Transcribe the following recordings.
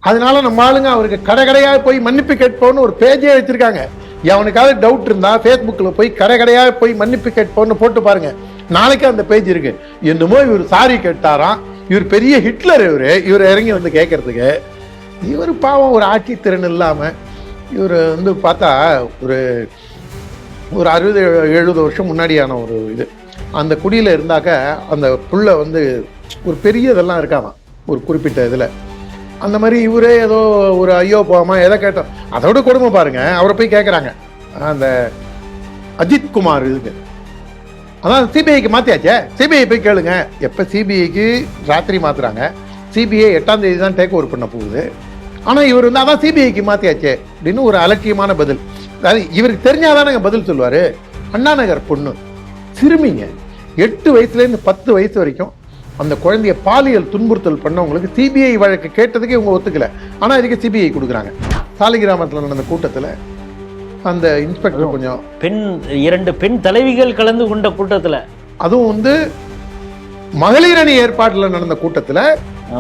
அதனால நம்ம ஆளுங்க அவருக்கு கடையாக போய் மன்னிப்பு கேட்போன்னு ஒரு பேஜே வச்சிருக்காங்க. அவனுக்காவது டவுட் இருந்தா ஃபேஸ்புக்கில் போய் கடையாக போய் மன்னிப்பு கேட்போன்னு போட்டு பாருங்க, நாளைக்கு அந்த பேஜ் இருக்கு. என்னமோ இவர் சாரி கேட்டாராம், இவர் பெரிய ஹிட்லர், இவர் இறங்கி வந்து கேட்கறதுக்கு. இவர் பாவம் ஒரு ஆட்சித்திறன் இல்லாமல் இவர் வந்து பார்த்தா ஒரு 60-70 வருஷம் முன்னாடியான ஒரு இது. அந்த குடியில் இருந்தாக்க அந்த புள்ள வந்து ஒரு பெரிய இதெல்லாம் இருக்காமா ஒரு குறிப்பிட்ட இதில். அந்த மாதிரி இவரே ஏதோ ஒரு ஐயோ போகாம எதை கேட்டோம், அதோட கொடுமை பாருங்க. அவரை போய் கேட்குறாங்க அந்த அஜித் குமார் இதுக்கு, அதான் சிபிஐக்கு மாற்றியாச்சே, சிபிஐ போய் கேளுங்க. எப்போ சிபிஐக்கு ராத்திரி மாற்றுறாங்க, சிபிஐ 8ஆம் தேதி தான் டேக் ஓவர் பண்ண போகுது. ஆனால் இவர் வந்து அதான் சிபிஐக்கு மாற்றியாச்சே அப்படின்னு ஒரு அலட்சியமான பதில். அதாவது இவருக்கு தெரிஞ்சாதானங்க பதில் சொல்லுவார். அண்ணா நகர் பொண்ணு சிறுமிங்க 8 வயசுலேருந்து 10 வயசு வரைக்கும் அந்த குழந்தைய பாலியல் துன்புறுத்தல் பண்ணவங்களுக்கு சிபிஐ வழக்கு கேட்டதுக்கு இவங்க ஒத்துக்கல. ஆனால் இதுக்கு சிபிஐ கொடுக்குறாங்க. சாலிகிராமத்தில் நடந்த கூட்டத்தில் அந்த இன்ஸ்பெக்டர் கொஞ்சம் 2 பெண் தலைவிகள் கலந்து கொண்ட கூட்டத்தில், அதுவும் வந்து மகளிர் அணி ஏற்பாட்டில் நடந்த கூட்டத்தில்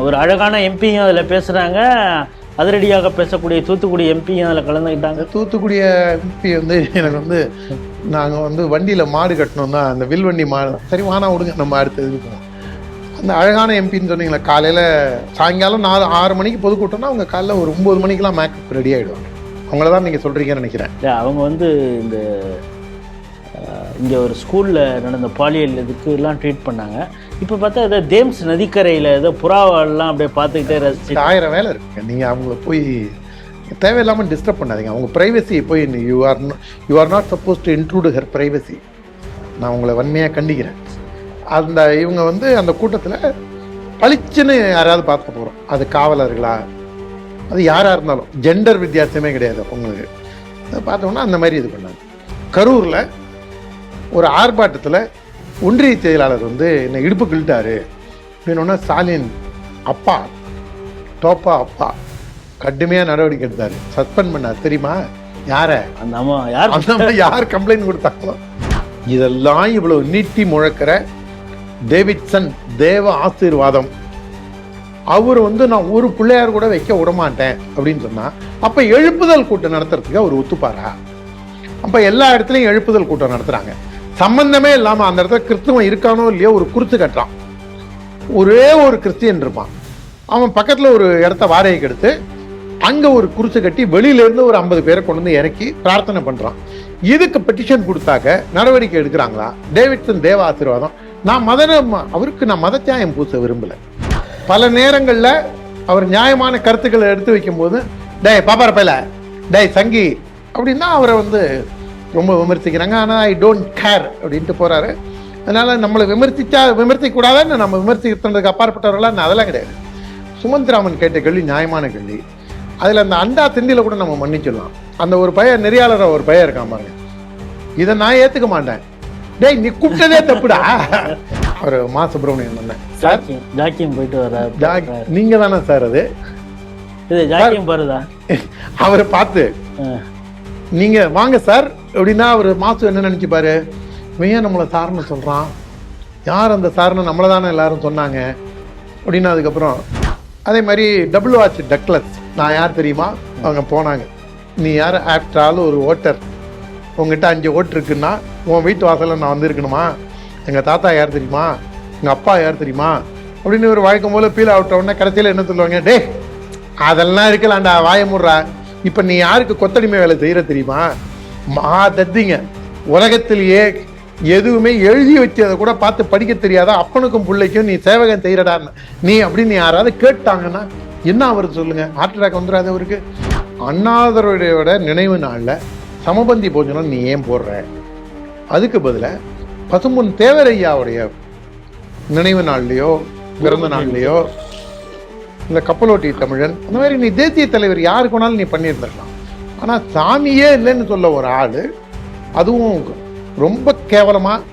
ஒரு அழகான எம்பியும் அதில் பேசுகிறாங்க. அதிரடியாக பேசக்கூடிய தூத்துக்குடி எம்பியும் அதில் கலந்துக்கிட்டாங்க. தூத்துக்குடி எம்பி வந்து எனக்கு வந்து நாங்கள் வந்து வண்டியில் மாடு கட்டணும் தான், அந்த வில்வண்டி மாடு. சரி வானா விடுங்க, நம்ம அடுத்த இது போவோம். அந்த அழகான எம்பின்னு சொன்னீங்களா, காலையில் சாயங்காலம் 4-6 மணிக்கு பொதுக்கூட்டம்னா அவங்க காலையில் ஒரு 9 மணிக்கெலாம் மேக்கப் ரெடி ஆகிடுவாங்க. அவங்கள தான் நீங்கள் சொல்கிறீங்கன்னு நினைக்கிறேன். அவங்க வந்து இங்கே ஒரு ஸ்கூலில் நடந்த பாலியல் இதுக்குலாம் ட்ரீட் பண்ணாங்க. இப்போ பார்த்தா ஏதோ தேம்ஸ் நதிக்கரையில் ஏதோ புறாவெல்லாம் அப்படியே பார்த்துக்கிட்டே ரசிச்சு 1000 வேலை இருக்குங்க. நீங்கள் அவங்கள போய் தேவையில்லாமல் டிஸ்டர்ப் பண்ணாதீங்க. அவங்க ப்ரைவசியை போய் you are not suppose to intrude her privacy. நான் உங்களை வன்மையாக கண்டிக்கிறேன். அந்த இவங்க வந்து அந்த கூட்டத்தில் பளிச்சுன்னு யாராவது பார்க்க போகிறோம், அது காவலர்களா, அது யாராக இருந்தாலும் ஜெண்டர் வித்தியாசமே கிடையாது உங்களுக்கு. அதை பார்த்தோம்னா அந்த மாதிரி இது பண்ணாங்க. கரூரில் ஒரு ஆர்ப்பாட்டத்தில் ஒன்றிய செயலாளர் வந்து என்னை இடுப்பு கிழிட்டாரு அப்படின்னோன்னா ஸ்டாலின் அப்பா டோப்பா அப்பா கடுமையாக நடவடிக்கை எடுத்தார், சஸ்பெண்ட் பண்ணார். தெரியுமா யாரை? அந்த அம்மா யார் கம்ப்ளைண்ட் கொடுத்தாங்களோ. இதெல்லாம் இவ்வளவு நீட்டி முழக்கிற டேவிட்சன் தேவ ஆசீர்வாதம் அவர் வந்து நான் ஒரு பிள்ளையார் கூட வைக்க விடமாட்டேன் அப்படின்னு சொன்னா, அப்ப எழுப்புதல் கூட்டம் நடத்துறதுக்கு அவர் ஒத்துப்பாரா? அப்ப எல்லா இடத்துலையும் எழுப்புதல் கூட்டம் நடத்துறாங்க, சம்பந்தமே இல்லாம அந்த இடத்துல கிறிஸ்துவம் இருக்கானோ இல்லையோ ஒரு குருத்து கட்டுறான். ஒரே ஒரு கிறிஸ்டியன் இருப்பான், அவன் பக்கத்துல ஒரு இடத்த வாடகைக்கு எடுத்து அங்க ஒரு குருத்து கட்டி வெளியில இருந்து ஒரு 50 பேரை கொண்டு வந்து இறக்கி பிரார்த்தனை பண்றான். இதுக்கு பெட்டிஷன் கொடுத்தாக்க நடவடிக்கை எடுக்கிறாங்களா? டேவிட்சன் தேவ ஆசீர்வாதம். அவருக்கு நான் மதச்சாயம் பூச விரும்பல. பல நேரங்கள்ல அவர் நியாயமான கருத்துக்களை எடுத்து வைக்கும் போது டேய் பாப்பார பையல, டேய் சங்கி அப்படின்னா அவரை வந்து ரொம்ப விமர்சிக்கிறாங்க. ஆனால் ஐ டோன்ட் கேர் அப்படின்ட்டு போறாரு. அதனால நம்மளை விமர்சிக்க கூடாதுன்னு நம்ம விமர்சிக்கிறதுக்கு அப்பாற்பட்டவர்களாம் அதெல்லாம் கிடையாது. சுமந்த்ராமன் கேட்ட கேள்வி நியாயமான கேள்வி. அதில் அந்த அண்டா திண்டியில் கூட நம்ம மன்னிச்சிடலாம். அந்த ஒரு பையன் நெறியாளர் ஒரு பையன் இருக்கான் பாருங்க, இதை நான் ஏற்றுக்க மாட்டேன். டேய் நீ கூப்பிட்டதே தப்புடா. ஒரு மா சுப்பிரமணியன் சொன்னேன் சார், ஜாக்கியம் போயிட்டு வர நீங்க தானே சார் அது? இது ஜாக்கியம் பாருதா? அவரை பார்த்து நீங்க வாங்க சார் அப்படின்னா அவர் மாசு என்ன நினைச்சுப்பாரு, இவன் நம்மளை சார்னு சொல்றான், யார் அந்த சார்னு நம்மளை தானே எல்லாரும் சொன்னாங்க அப்படின்னா. அதுக்கப்புறம் அதே மாதிரி டபுள் வாட்ச் டக்லஸ், நான் யார் தெரியுமா? அவங்க போனாங்க, நீ யார்? ஆஃப்டர் ஆல் ஒரு ஓட்டர், உங்ககிட்ட 5 ஓட்டு இருக்குன்னா உன் வீட்டு வாசலில் நான் வந்திருக்கணுமா? எங்கள் தாத்தா யார் தெரியுமா? எங்கள் அப்பா யார் தெரியுமா? அப்படின்னு ஒரு வழக்கம் போல் ஃபீல் அவுட் உடனே கடைசியில் என்ன சொல்லுவாங்க, டே அதெல்லாம் இருக்கலாம்டா வாய முடுறா, இப்போ நீ யாருக்கு கொத்தடிமை வேலை செய்கிற தெரியுமா? மகா தத்திங்க, உலகத்திலேயே எதுவுமே எழுதி வச்சதை கூட பார்த்து படிக்க தெரியாதா அப்பனுக்கும் பிள்ளைக்கும் நீ சேவகம் செய்கிறடா நீ அப்படின்னு யாராவது கேட்டாங்கன்னா என்ன அவருக்கு சொல்லுங்க, ஹார்ட் அட்டாக் வந்துடாது அவருக்கு? அண்ணாதுரையோட நினைவு நாளில் சமபந்தி போஜனம் நீ ஏன் போடுற? அதுக்கு பதிலாக பசும்பொன் தேவரையாவுடைய நினைவு நாள்லையோ பிறந்த நாள்லையோ இந்த கப்பலோட்டி தமிழன் அந்த மாதிரி நீ தேசிய தலைவர் யாருக்கு வேணாலும் நீ பண்ணியிருந்திருக்கலாம். ஆனால் சாமியே இல்லைன்னு சொல்ல ஒரு ஆள், அதுவும் ரொம்ப கேவலமாக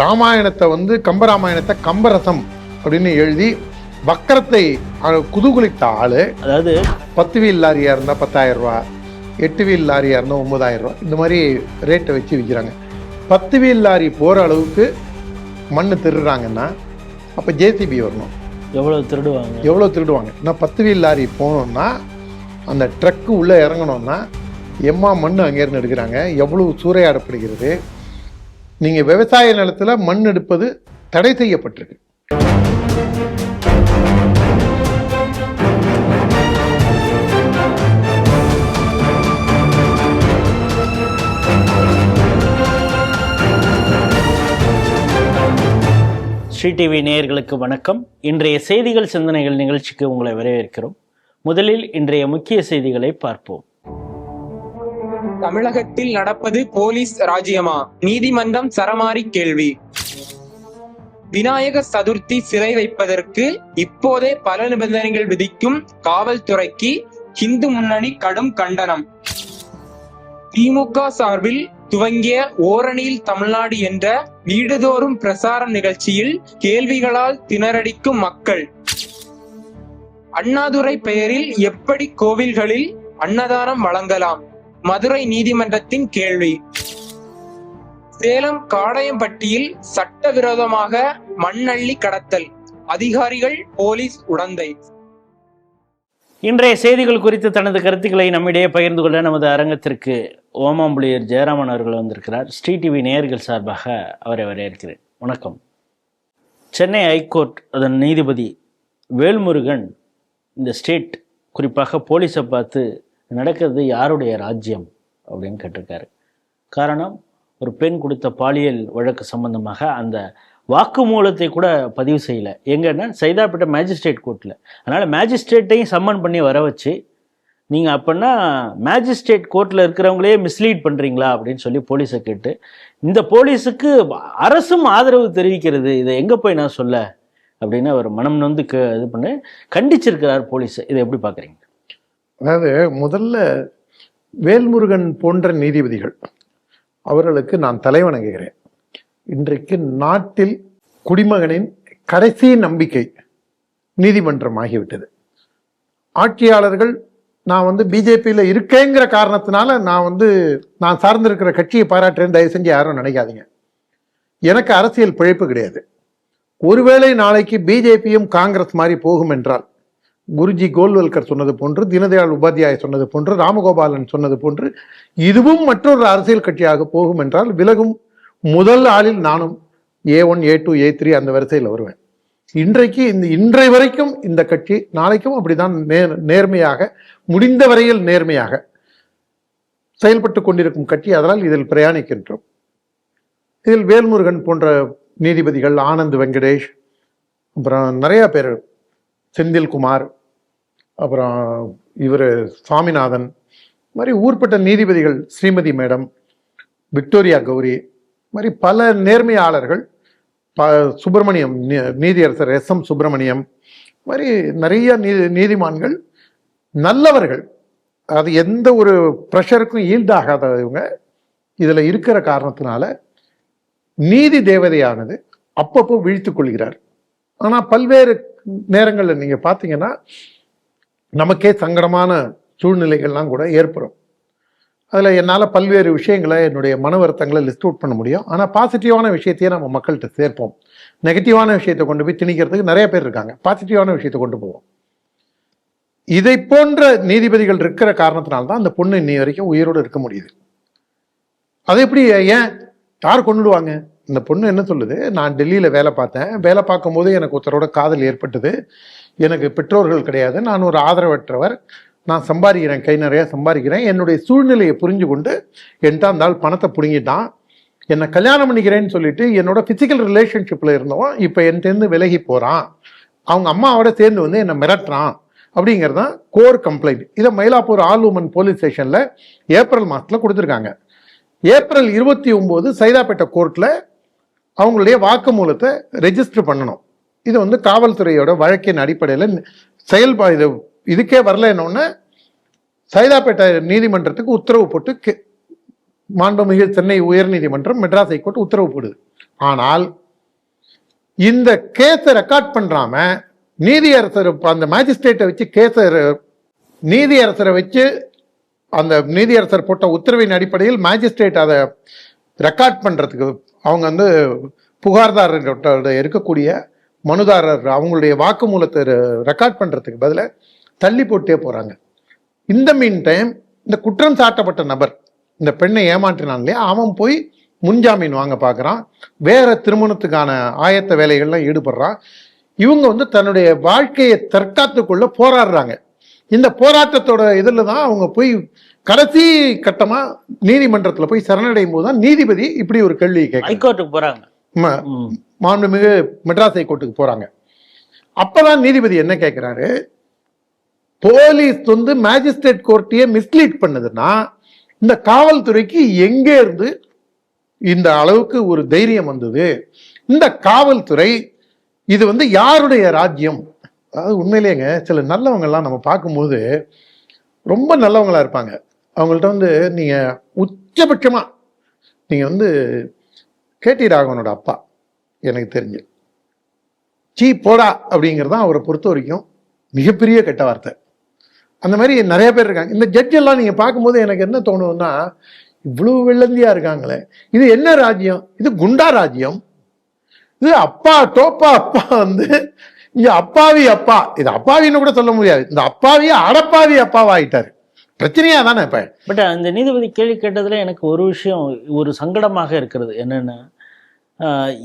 ராமாயணத்தை வந்து கம்பராமாயணத்தை கம்பரசம் அப்படின்னு எழுதி வக்கரத்தை குதூகுலித்த ஆள். அதாவது 10 வீல் லாரியாக இருந்தால் 10,000 ரூபா, 8 வீல் லாரியாக இருந்தால் 9,000 ரூபா, இந்த மாதிரி ரேட்டை வச்சு விற்கிறாங்க. 10 வீல் லாரி போகிற அளவுக்கு மண் திருடுறாங்கன்னா அப்போ ஜேசிபி வரணும். எவ்வளோ திருடுவாங்க. நான் 10 வீல் லாரி போனோம்னா அந்த ட்ரக்கு உள்ளே இறங்கணும்னா எம்மா மண் அங்கேருந்து எடுக்கிறாங்க, எவ்வளவு சூறையாடப்படுகிறது. நீங்கள் விவசாய நிலத்தில் மண் எடுப்பது தடை செய்யப்பட்டிருக்கு. ஸ்ரீ டிவி நேயர்களுக்கு வணக்கம். இன்றைய செய்திகள் சிந்தனைகள் நிகழ்ச்சிக்கு உங்களை வரவேற்கிறோம். முதலில் இன்றைய முக்கிய செய்திகளை பார்ப்போம். தமிழகத்தில் நடப்பது போலீஸ் ராஜ்யமா? நீதிமன்றம் சரமாரி கேள்வி. விநாயகர் சதுர்த்தி சிலை வைப்பதற்கு இப்போதே பல நிபந்தனைகள் விதிக்கும் காவல்துறைக்கு இந்து முன்னணி கடும் கண்டனம். திமுக சார்பில் துவங்கிய ஓரணியில் தமிழ்நாடு என்ற வீடுதோறும் பிரசார நிகழ்ச்சியில் கேள்விகளால் திணறடிக்கும் மக்கள். அண்ணாதுரை பெயரில் எப்படி கோவில்களில் அன்னதானம் வழங்கலாம்? மதுரை நீதிமன்றத்தின் கேள்வி. சேலம் காடையம்பட்டியில் சட்டவிரோதமாக மண்ணள்ளி கடத்தல், அதிகாரிகள் போலீஸ் உடந்தை. இன்றைய செய்திகள் குறித்து தனது கருத்துக்களை நம்மிடையே பகிர்ந்து கொள்ள நமது அரங்கத்திற்கு ஓமாம்புலியர் ஜெயராமன் அவர்கள் வந்திருக்கிறார். ஸ்ரீ டிவி நேயர்கள் சார்பாக அவரை வரவேற்கிறேன். வணக்கம். சென்னை ஹைகோர்ட் அதன் நீதிபதி வேல்முருகன் இந்த ஸ்டேட் குறிப்பாக போலீஸை பார்த்து நடக்கிறது யாருடைய ராஜ்யம் அப்படின்னு கேட்டிருக்காரு. காரணம், ஒரு பெண் கொடுத்த பாலியல் வழக்கு சம்பந்தமாக அந்த வாக்குமூலத்தை கூட பதிவு செய்யலை. எங்கன்னா சைதாப்பேட்டை மேஜிஸ்ட்ரேட் கோர்ட்டில். அதனால் மேஜிஸ்ட்ரேட்டையும் சம்மன் பண்ணி வர வச்சு நீங்கள் அப்படின்னா மேஜிஸ்ட்ரேட் கோர்ட்டில் இருக்கிறவங்களே மிஸ்லீட் பண்ணுறீங்களா அப்படின்னு சொல்லி போலீஸை கேட்டு, இந்த போலீஸுக்கு அரசும் ஆதரவு தெரிவிக்கிறது, இதை எங்கே போய் நான் சொல்ல அப்படின்னு அவர் மனம் நொந்து இது பண்ணி கண்டிச்சிருக்கிறார் போலீஸை. இதை எப்படி பார்க்குறீங்க? அதாவது முதல்ல வேல்முருகன் போன்ற நீதிபதிகள் அவர்களுக்கு நான் தலைவணங்குகிறேன். இன்றைக்கு நாட்டில் குடிமகனின் கடைசி நம்பிக்கை நீதிமன்றம் ஆகிவிட்டது. ஆட்சியாளர்கள் நான் பிஜேபியில் இருக்கேங்கிற காரணத்தினால நான் சார்ந்திருக்கிற கட்சியை பாராட்டுறேன், தயவு செஞ்சு யாரும் நினைக்காதீங்க. எனக்கு அரசியல் பிழைப்பு கிடையாது. ஒருவேளை நாளைக்கு பிஜேபியும் காங்கிரஸ் மாதிரி போகும் என்றால், குருஜி கோல்வல்கர் சொன்னது போன்று, தீனதயாள் உபாத்யாய் சொன்னது போன்று, ராமகோபாலன் சொன்னது போன்று இதுவும் மற்றொரு அரசியல் கட்சியாக போகும் என்றால் விலகும் முதல் ஆளில் நானும் A1 A2 A3 அந்த வரிசையில் வருவேன். இன்றைய வரைக்கும் இந்த கட்சி நாளைக்கும் அப்படிதான் நேர்மையாக, முடிந்த வரையில் நேர்மையாக செயல்பட்டு கொண்டிருக்கும் கட்சி. அதனால் இதில் பிரயாணிக்கின்றோம். இதில் வேல்முருகன் போன்ற நீதிபதிகள், ஆனந்த் வெங்கடேஷ், அப்புறம் நிறைய பேர், செந்தில்குமார், அப்புறம் இவர் சுவாமிநாதன், மாதிரி ஊர்பட்ட நீதிபதிகள், ஸ்ரீமதி மேடம், விக்டோரியா கௌரி, மாதிரி பல நேர்மையாளர்கள், சுப்பிரமணியம் நீதியரசர் SM சுப்பிரமணியம், மாதிரி நிறைய நீதிமான்கள் நல்லவர்கள். அது எந்த ஒரு ப்ரெஷருக்கும் ஈல்டாகாதவங்க இதில் இருக்கிற காரணத்தினால நீதி தேவதையானது அப்பப்போ வீழ்த்துக் கொள்கிறார். ஆனால் பல்வேறு நேரங்களில் நீங்கள் பார்த்தீங்கன்னா நமக்கே சங்கடமான சூழ்நிலைகள்லாம் கூட ஏற்படும். அதில் என்னால் பல்வேறு விஷயங்களை, என்னுடைய மன வருத்தங்களை லிஸ்ட் அவுட் பண்ண முடியும். ஆனால் பாசிட்டிவான விஷயத்தையே நம்ம மக்கள்கிட்ட சேர்ப்போம். நெகட்டிவான விஷயத்தை கொண்டு போய் திணிக்கிறதுக்கு நிறைய பேர் இருக்காங்க. பாசிட்டிவான விஷயத்தை கொண்டு போவோம். இதை போன்ற நீதிபதிகள் இருக்கிற காரணத்தினால்தான் அந்த பொண்ணு இன்னி வரைக்கும் உயிரோடு இருக்க முடியுது. அது எப்படி, ஏன், யார் கொண்டுடுவாங்க? இந்த பொண்ணு என்ன சொல்லுது, நான் டெல்லியில் வேலை பார்த்தேன், வேலை பார்க்கும்போது எனக்கு ஒருத்தரோட காதல் ஏற்பட்டது, எனக்கு பெற்றோர்கள் கிடையாது, நான் ஒரு ஆதரவற்றவர், நான் சம்பாதிக்கிறேன், கை நிறைய சம்பாதிக்கிறேன், என்னுடைய சூழ்நிலையை புரிஞ்சு கொண்டு என்கிட்ட அந்த ஆள் பணத்தை பிடுங்கிட்டான், என்னை கல்யாணம் பண்ணிக்கிறேன்னு சொல்லிட்டு என்னோட ஃபிசிக்கல் ரிலேஷன்ஷிப்பில் இருந்தவன் இப்போ என்கிட்டேருந்து விலகி போகிறான், அவங்க அம்மாவோட சேர்ந்து என்னை மிரட்டுறான் அப்படிங்கிறது தான் கோர் கம்ப்ளைண்ட். இதை மயிலாப்பூர் ஆல் உமன் போலீஸ் ஸ்டேஷனில் ஏப்ரல் மாதத்தில் கொடுத்துருக்காங்க. ஏப்ரல் 29 சைதாப்பேட்டை கோர்ட்டில் அவங்களுடைய வாக்குமூலத்தை ரெஜிஸ்டர் பண்ணணும். இது காவல்துறையோட வழக்கின் அடிப்படையில் செயல்பாடு. இதுக்கே வரல என்னொன்னு சைதாப்பேட்டை நீதிமன்றத்துக்கு உத்தரவு போட்டு மாண்புமிகு சென்னை உயர்நீதிமன்றம், மெட்ராஸ் ஹைகோர்ட் உத்தரவு போடுது. ஆனால் இந்த கேஸை ரெக்கார்ட் பண்றாம நீதியரசர் அந்த மேஜிஸ்ட்ரேட்டை வச்சு நீதியரசரை வச்சு அந்த நீதியரசர் போட்ட உத்தரவின் அடிப்படையில் மேஜிஸ்ட்ரேட் அதை ரெக்கார்ட் பண்றதுக்கு அவங்க புகார்தாரர்கிட்ட இருக்கக்கூடிய மனுதாரர் அவங்களுடைய வாக்குமூலத்தை ரெக்கார்ட் பண்றதுக்கு பதிலாக தள்ளி போட்டே போறாங்க. இந்த மீன் டைம் இந்த குற்றம் சாட்டப்பட்ட நபர் இந்த பெண்ணை ஏமாற்றினான் இல்லையா, அவன் போய் முன்ஜாமீன் வாங்க பார்க்குறான், வேற திருமணத்துக்கான ஆயத்த வேலைகள்லாம் ஈடுபடுறான். இவங்க வந்து தன்னுடைய வாழ்க்கையை தற்காத்துக்குள்ள போராடுறாங்க. இந்த போராட்டத்தோட இதில் தான் அவங்க போய் கடைசி கட்டமா நீதிமன்றத்தில் போய் சரணடையும் போது தான் நீதிபதி இப்படி ஒரு கேள்வி ஹைகோர்ட்டுக்கு போறாங்க, மாண்புமிகு மெட்ராஸ் ஹைகோர்ட்டுக்கு போறாங்க. அப்பதான் நீதிபதி என்ன கேட்கிறாரு, போலீஸ் வந்து மேஜிஸ்ட்ரேட் கோர்ட்டையே மிஸ்லீட் பண்ணுதுன்னா இந்த காவல்துறைக்கு எங்கே இருந்து இந்த அளவுக்கு ஒரு தைரியம் வந்தது? இந்த காவல்துறை இது வந்து யாருடைய ராஜ்யம்? அதாவது உண்மையிலேங்க சில நல்லவங்க எல்லாம் நம்ம பார்க்கும்போது ரொம்ப நல்லவங்களா இருப்பாங்க. அவங்கள்ட்ட வந்து நீங்க உச்சபட்சமா நீங்க வந்து கேடி ராகவனோட அப்பா எனக்கு தெரிஞ்சு சீ போடா அப்படிங்கிறதான் அவரை பொறுத்த வரைக்கும் மிகப்பெரிய கெட்ட வார்த்தை. அந்த மாதிரி நிறைய பேர் இருக்காங்க. இந்த ஜட்ஜ் எல்லாம் நீங்க பார்க்கும்போது எனக்கு என்ன தோணுதுன்னா, இவ்வளவு வெள்ளந்தியா இருக்காங்களே, இது என்ன ராஜ்யம்? இது குண்டா ராஜ்யம். இது அப்பா டோப்பா அப்பா வந்து இங்க அப்பாவி அப்பா, இது அப்பாவின்னு கூட சொல்ல முடியாது, இந்த அப்பாவிய அடப்பாவி அப்பாவாயிட்டாரு. பிரச்சனையா தானே இப்ப. பட் அந்த நீதிபதி கேள்வி கேட்டதுல எனக்கு ஒரு விஷயம் ஒரு சங்கடமாக இருக்கிறது என்னன்னா,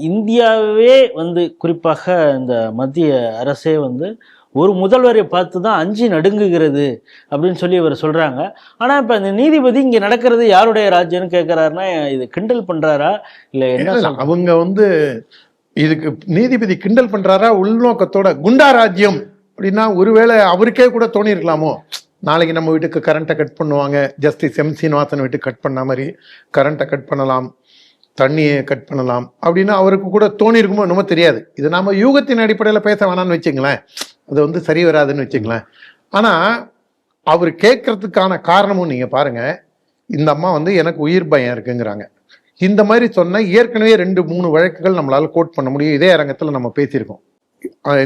இந்தியாவே வந்து குறிப்பாக இந்த மத்திய அரசே வந்து ஒரு முதல்வரை பார்த்து தான் அஞ்சு நடுங்குகிறது அப்படின்னு சொல்லி இவர் சொல்றாங்க. ஆனா இப்ப இந்த நீதிபதி இங்க நடக்கிறது யாருடைய ராஜ்யம்னு கேட்கிறாருன்னா இது கிண்டல் பண்றாரா இல்ல என்ன? அவங்க வந்து இதுக்கு நீதிபதி கிண்டல் பண்றாரா உள்நோக்கத்தோட குண்டா ராஜ்யம் அப்படின்னா ஒருவேளை அவருக்கே கூட தோணி இருக்கலாமோ, நாளைக்கு நம்ம வீட்டுக்கு கரண்ட்டை கட் பண்ணுவாங்க, ஜஸ்டிஸ் எம் சீனிவாசன் வீட்டுக்கு கட் பண்ண மாதிரி கரண்ட்டை கட் பண்ணலாம், தண்ணியை கட் பண்ணலாம் அப்படின்னு அவருக்கு கூட தோணி இருக்குமோ என்னமோ தெரியாது. இது நாம யூகத்தின் அடிப்படையில் பேச வேணாம்னு வச்சுங்களேன், அது வந்து சரி வராதுன்னு வச்சுங்களேன். ஆனா அவர் கேட்கறதுக்கான காரணமும் நீங்க பாருங்க, இந்த அம்மா வந்து எனக்கு உயிர் பயம் இருக்குங்கிறாங்க. இந்த மாதிரி சொன்ன ஏற்கனவே 2-3 வழக்குகள் நம்மளால கோட் பண்ண முடியும். இதே அரங்கத்தில் நம்ம பேசியிருக்கோம்.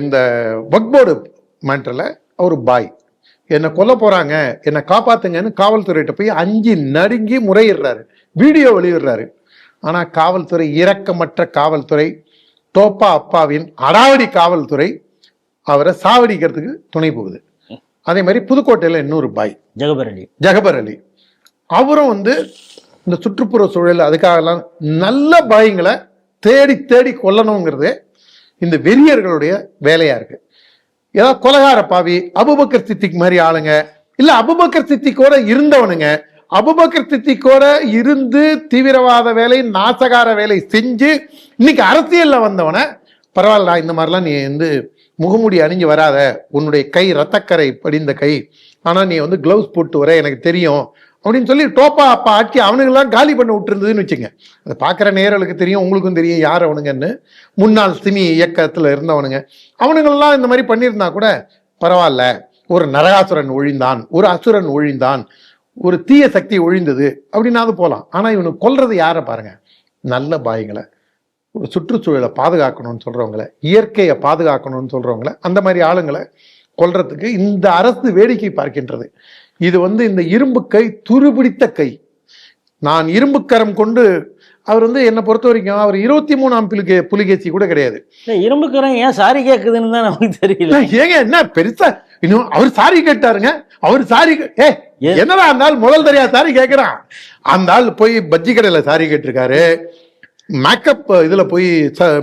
இந்த வக்ஃப் போர்டு மேட்டர்ல ஒரு பாய் என்னை கொல்ல போறாங்க, என்னை காப்பாத்துங்கன்னு காவல்துறையிட்ட போய் 5 நடுங்கி முறையிடுறாரு, வீடியோ வெளியிடுறாரு. ஆனா காவல்துறை, இரக்கமற்ற காவல்துறை, டோப்பா அப்பாவின் அடாவடி காவல்துறை அவரை சாவடிக்கிறதுக்கு துணை போகுது. அதே மாதிரி புதுக்கோட்டையில இன்னொரு பாய் ஜகபர் அலி, அவரும் வந்து இந்த சுற்றுப்புற சூழல் அதுக்காகலாம் நல்ல பாய்களை தேடி தேடி கொல்லணுங்கிறது இந்த வெறியர்களுடைய வேலையா இருக்கு. ஏதாவது கொலகார பாவி அபூபக்கர் சித்திக் மாதிரி ஆளுங்க, இல்ல அபூபக்கர் சித்திக்கோட இருந்தவனுங்க, அபூபக்கர் சித்திக்கோட இருந்து தீவிரவாத வேலை நாசகார வேலை செஞ்சு இன்னைக்கு அரசியல்ல வந்தவன பரவாயில்ல, இந்த மாதிரிலாம் நீ வந்து முகமூடி அணிஞ்சு வராத, உன்னுடைய கை ரத்தக்கரை படிந்த கை, ஆனா நீ வந்து கிளவுஸ் போட்டு வர எனக்கு தெரியும் அப்படின்னு சொல்லி டோப்பா அப்பா ஆட்சி அவனுங்கெல்லாம் காலி பண்ண விட்டுருந்ததுன்னு வச்சுங்க. அதை பார்க்குற நேர்களுக்கு தெரியும், உங்களுக்கும் தெரியும் யார் அவனுங்கன்னு. முன்னாள் சிமி இயக்கத்தில் இருந்தவனுங்க அவனுங்கெல்லாம் இந்த மாதிரி பண்ணியிருந்தா கூட பரவாயில்ல, ஒரு நரகாசுரன் ஒழிந்தான், ஒரு அசுரன் ஒழிந்தான், ஒரு தீய சக்தி ஒழிந்தது அப்படின்னாது போகலாம். ஆனால் இவனுக்கு கொல்றது யாரை பாருங்க, நல்ல பாய்களை, ஒரு சுற்றுச்சூழலை பாதுகாக்கணும்னு சொல்றவங்களை, இயற்கையை பாதுகாக்கணும்னு சொல்றவங்களை, அந்த மாதிரி ஆளுங்களை கொல்றதுக்கு இந்த அரசு வேடிக்கை பார்க்கின்றது. இது வந்து இந்த இரும்பு கை, துருபிடித்த கை. நான் இரும்பு கரம் கொண்டு, அவர் வந்து என்னை பொறுத்த வரைக்கும் அவர் 23ஆம் புலிகேசி கூட கிடையாது. இரும்பு கரம் ஏன் சாரி கேட்குதுன்னு தான் நமக்கு தெரியல. ஏங்க என்ன பெருசா இன்னும் அவர் சாரி கேட்டாருங்க, அவர் சாரி என்னடா அந்த ஆள் முதல் தெரியா சாரி கேட்கிறான். அந்த ஆள் போய் பஜ்ஜி கடையில சாரி கேட்டிருக்காரு, மேக்கப் இதுல போய்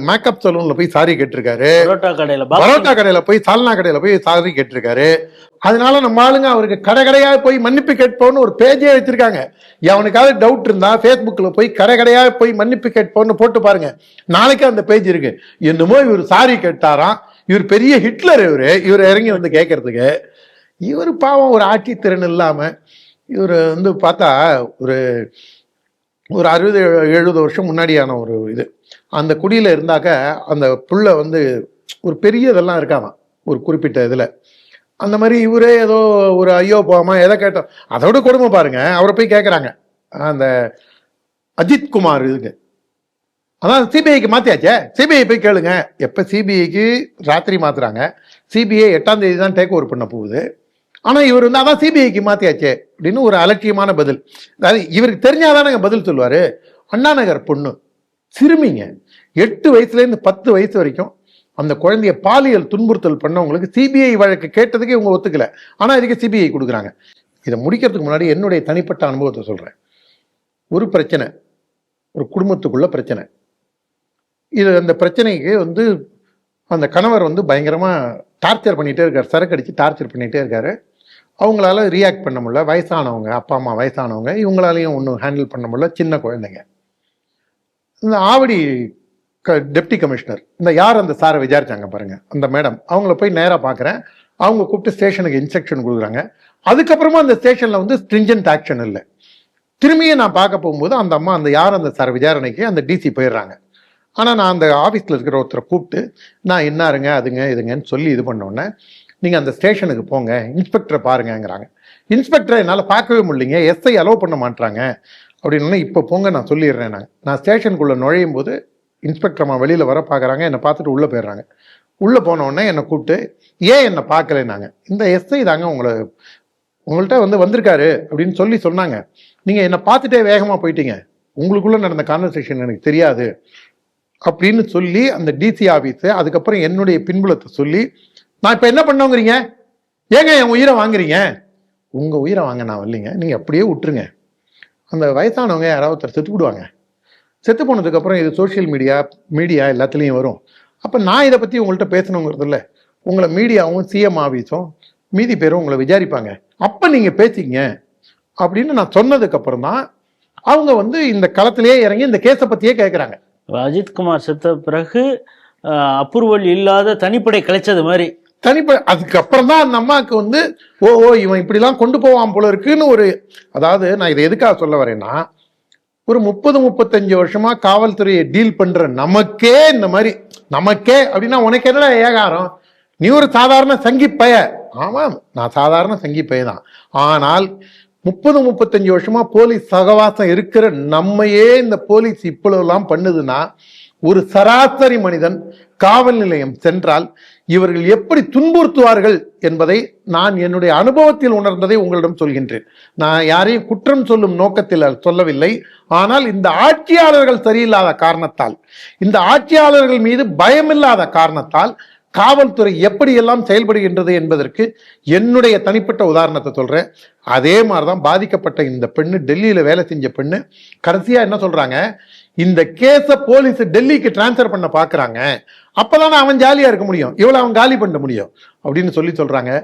மேக்கப் சலூன்ல போய் சாரி கேட்டிருக்காரு, பரோட்டா கடையில போய் சால்னா கடையில போய் சாரி கேட்டிருக்காரு. அதனால நம்ம ஆளுங்க அவருக்கு கடையா போய் மன்னிப்பு கேட்போன்னு ஒரு பேஜே வச்சிருக்காங்க. எவனுக்காவது டவுட் இருந்தா ஃபேஸ்புக்ல போய் கடையா போய் மன்னிப்பு கேட்போன்னு போட்டு பாருங்க, நாளைக்கு அந்த பேஜ் இருக்கு. என்னமோ இவர் சாரி கேட்டாராம், இவர் பெரிய ஹிட்லர், இவர் இறங்கி வந்து கேட்கறதுக்கு. இவர் பாவம் ஒரு ஆட்சித்திறன் இல்லாம, இவர் வந்து பார்த்தா ஒரு 60-70 வருஷம் முன்னாடியான ஒரு இது. அந்த குடியில இருந்தாக்க அந்த புள்ள வந்து ஒரு பெரிய இதெல்லாம் இருக்காமா ஒரு குறிப்பிட்ட இதுல. அந்த மாதிரி இவரே ஏதோ ஒரு ஐயோ போகாம எதை கேட்டோம், அதோட கொடுமை பாருங்க. அவரை போய் கேட்குறாங்க அந்த அஜித் குமார் இதுக்கு, அதான் சிபிஐக்கு மாத்தியாச்சே, சிபிஐ போய் கேளுங்க. எப்ப சிபிஐக்கு ராத்திரி மாத்துறாங்க, சிபிஐ 8ஆம் தேதி தான் டேக் ஓவர் பண்ண போகுது. ஆனா இவர் வந்து அதான் சிபிஐக்கு மாத்தியாச்சே அப்படின்னு ஒரு அலட்சியமான பதில். அதாவது இவருக்கு தெரிஞ்சாதானங்க பதில் சொல்லுவாரு. அண்ணா நகர் பொண்ணு சிறுமிங்க, 8 வயசுல இருந்து 10 வயசு வரைக்கும் அந்த குழந்தைய பாலியல் துன்புறுத்தல் பண்ணவங்களுக்கு சிபிஐ வழக்கு கேட்டதுக்கு இவங்க ஒத்துக்கல. ஆனா இதுக்கு சிபிஐ கொடுக்குறாங்க. இதை முடிக்கிறதுக்கு முன்னாடி என்னுடைய தனிப்பட்ட அனுபவத்தை சொல்றேன். ஒரு பிரச்சனை, ஒரு குடும்பத்துக்குள்ள பிரச்சனை. அந்த பிரச்சனைக்கு அந்த கணவர் பயங்கரமா டார்ச்சர் பண்ணிட்டே இருக்காரு, சரக்கு அடிச்சு டார்ச்சர் பண்ணிட்டே இருக்காரு. அவங்களால ரியாக்ட் பண்ண முடியல. வயசானவங்க, அப்பா அம்மா வயசானவங்க, இவங்களாலையும் ஒன்றும் ஹேண்டில் பண்ண முடியல. சின்ன குழந்தைங்க. இந்த ஆவடி டெப்டி கமிஷனர் யார் அந்த சாரை விசாரிச்சாங்க பாருங்க, அந்த மேடம், அவங்கள போய் நேராக பார்க்குறேன். அவங்க கூப்பிட்டு ஸ்டேஷனுக்கு இன்ஸ்ட்ரக்ஷன் கொடுக்குறாங்க. அதுக்கப்புறமா அந்த ஸ்டேஷனில் ஸ்ட்ரிஞ்சன்ட் ஆக்ஷன் இல்லை. திரும்பியும் நான் பார்க்க போகும்போது அந்த அம்மா யார் அந்த சார் விசாரணைக்கு அந்த டிசி போயிடுறாங்க. ஆனால் நான் அந்த ஆஃபீஸில் இருக்கிற ஒருத்தரை கூப்பிட்டு நான் என்னாருங்க அதுங்க இதுங்கன்னு சொல்லி இது பண்ணோன்னே, நீங்கள் அந்த ஸ்டேஷனுக்கு போங்க, இன்ஸ்பெக்டரை பாருங்கங்கிறாங்க. இன்ஸ்பெக்டரை என்னால் பார்க்கவே முடியலைங்க, எஸ்ஐ அலோவ் பண்ண மாட்டாங்க அப்படின்னு. இப்போ போங்க நான் சொல்லிடுறேன். நான் ஸ்டேஷனுக்குள்ளே நுழையும் போது இன்ஸ்பெக்டர் அம்மா வெளியில் வர பார்க்குறாங்க. என்னை பார்த்துட்டு உள்ளே போயிடுறாங்க. உள்ளே போனோடனே என்னை கூப்பிட்டு ஏன் என்னை பார்க்கலைன்னாங்க. இந்த எஸ்ஐ தாங்க உங்கள்கிட்ட வந்திருக்காரு அப்படின்னு சொன்னாங்க. நீங்கள் என்னை பார்த்துட்டே வேகமாக போயிட்டீங்க, உங்களுக்குள்ளே நடந்த கான்வர்சேஷன் எனக்கு தெரியாது அப்படின்னு சொல்லி அந்த டிசி ஆஃபீஸு அதுக்கப்புறம் என்னுடைய பின்புலத்தை சொல்லி, நான் இப்போ என்ன பண்ணோங்கிறீங்க, ஏங்க என் உயிரை வாங்குறீங்க, உங்கள் உயிரை வாங்க நான் வரலைங்க, நீங்கள் அப்படியே விட்டுருங்க. அந்த வயசானவங்க யாராவது ஒருத்தர் செத்து விடுவாங்க. செத்து போனதுக்கப்புறம் இது சோஷியல் மீடியா எல்லாத்துலேயும் வரும். அப்போ நான் இதை பற்றி உங்கள்கிட்ட பேசணுங்கிறது இல்லை, உங்களை மீடியாவும் சிஎம் ஆஃபீஸும் மீதி பேரும் உங்களை விசாரிப்பாங்க, அப்போ நீங்கள் பேசிங்க அப்படின்னு நான் சொன்னதுக்கப்புறம் தான் அவங்க இந்த களத்திலேயே இறங்கி இந்த கேஸை பற்றியே கேட்குறாங்க. அஜித்குமார் செத்த பிறகு அப்ரூவல் இல்லாத தனிப்படை கிடைச்சது மாதிரி அதுக்கப்புறம் தான் அந்த அம்மாவுக்கு ஓ இவன் இப்படிலாம் கொண்டு போவான் போல இருக்குன்னு அதாவது நான் இதை எதுக்காக சொல்ல வரேன்னா, ஒரு 30-35 வருஷமா காவல்துறையை டீல் பண்ற நமக்கே இந்த மாதிரி, நமக்கே அப்படின்னா உனக்கு என்னடா ஏகாரம், நீ ஒரு சாதாரண சங்கி பைய. ஆமாம், நான் சாதாரண சங்கி பைய தான். ஆனால் 30-35 வருஷமா போலீஸ் சகவாசம் இருக்கிற நம்மையே இந்த போலீஸ் இவ்வளவுலாம் பண்ணுதுன்னா, ஒரு சராசரி மனிதன் காவல் நிலையம் சென்றால் இவர்கள் எப்படி துன்புறுத்துவார்கள் என்பதை நான் என்னுடைய அனுபவத்தில் உணர்ந்ததை உங்களிடம் சொல்கின்றேன். நான் யாரையும் குற்றம் சொல்லும் நோக்கத்தில் சொல்லவில்லை. ஆனால் இந்த ஆட்சியாளர்கள் சரியில்லாத காரணத்தால், இந்த ஆட்சியாளர்கள் மீது பயமில்லாத காரணத்தால் காவல்துறை எப்படியெல்லாம் செயல்படுகின்றது என்பதற்கு என்னுடைய தனிப்பட்ட உதாரணத்தை சொல்றேன். அதே மாதிரிதான் பாதிக்கப்பட்ட இந்த பெண்ணு, டெல்லியில வேலை செஞ்ச பெண்ணு, கடைசியா என்ன சொல்றாங்க, இந்த கேஸ போலீஸ் டெல்லிக்கு டிரான்ஸ்பர் பண்ண பாக்குறாங்க, அப்பதானே அவன் ஜாலியா இருக்க முடியும், இவ்வளவு அவன் காலி பண்ண முடியும் அப்படின்னு சொல்றாங்க.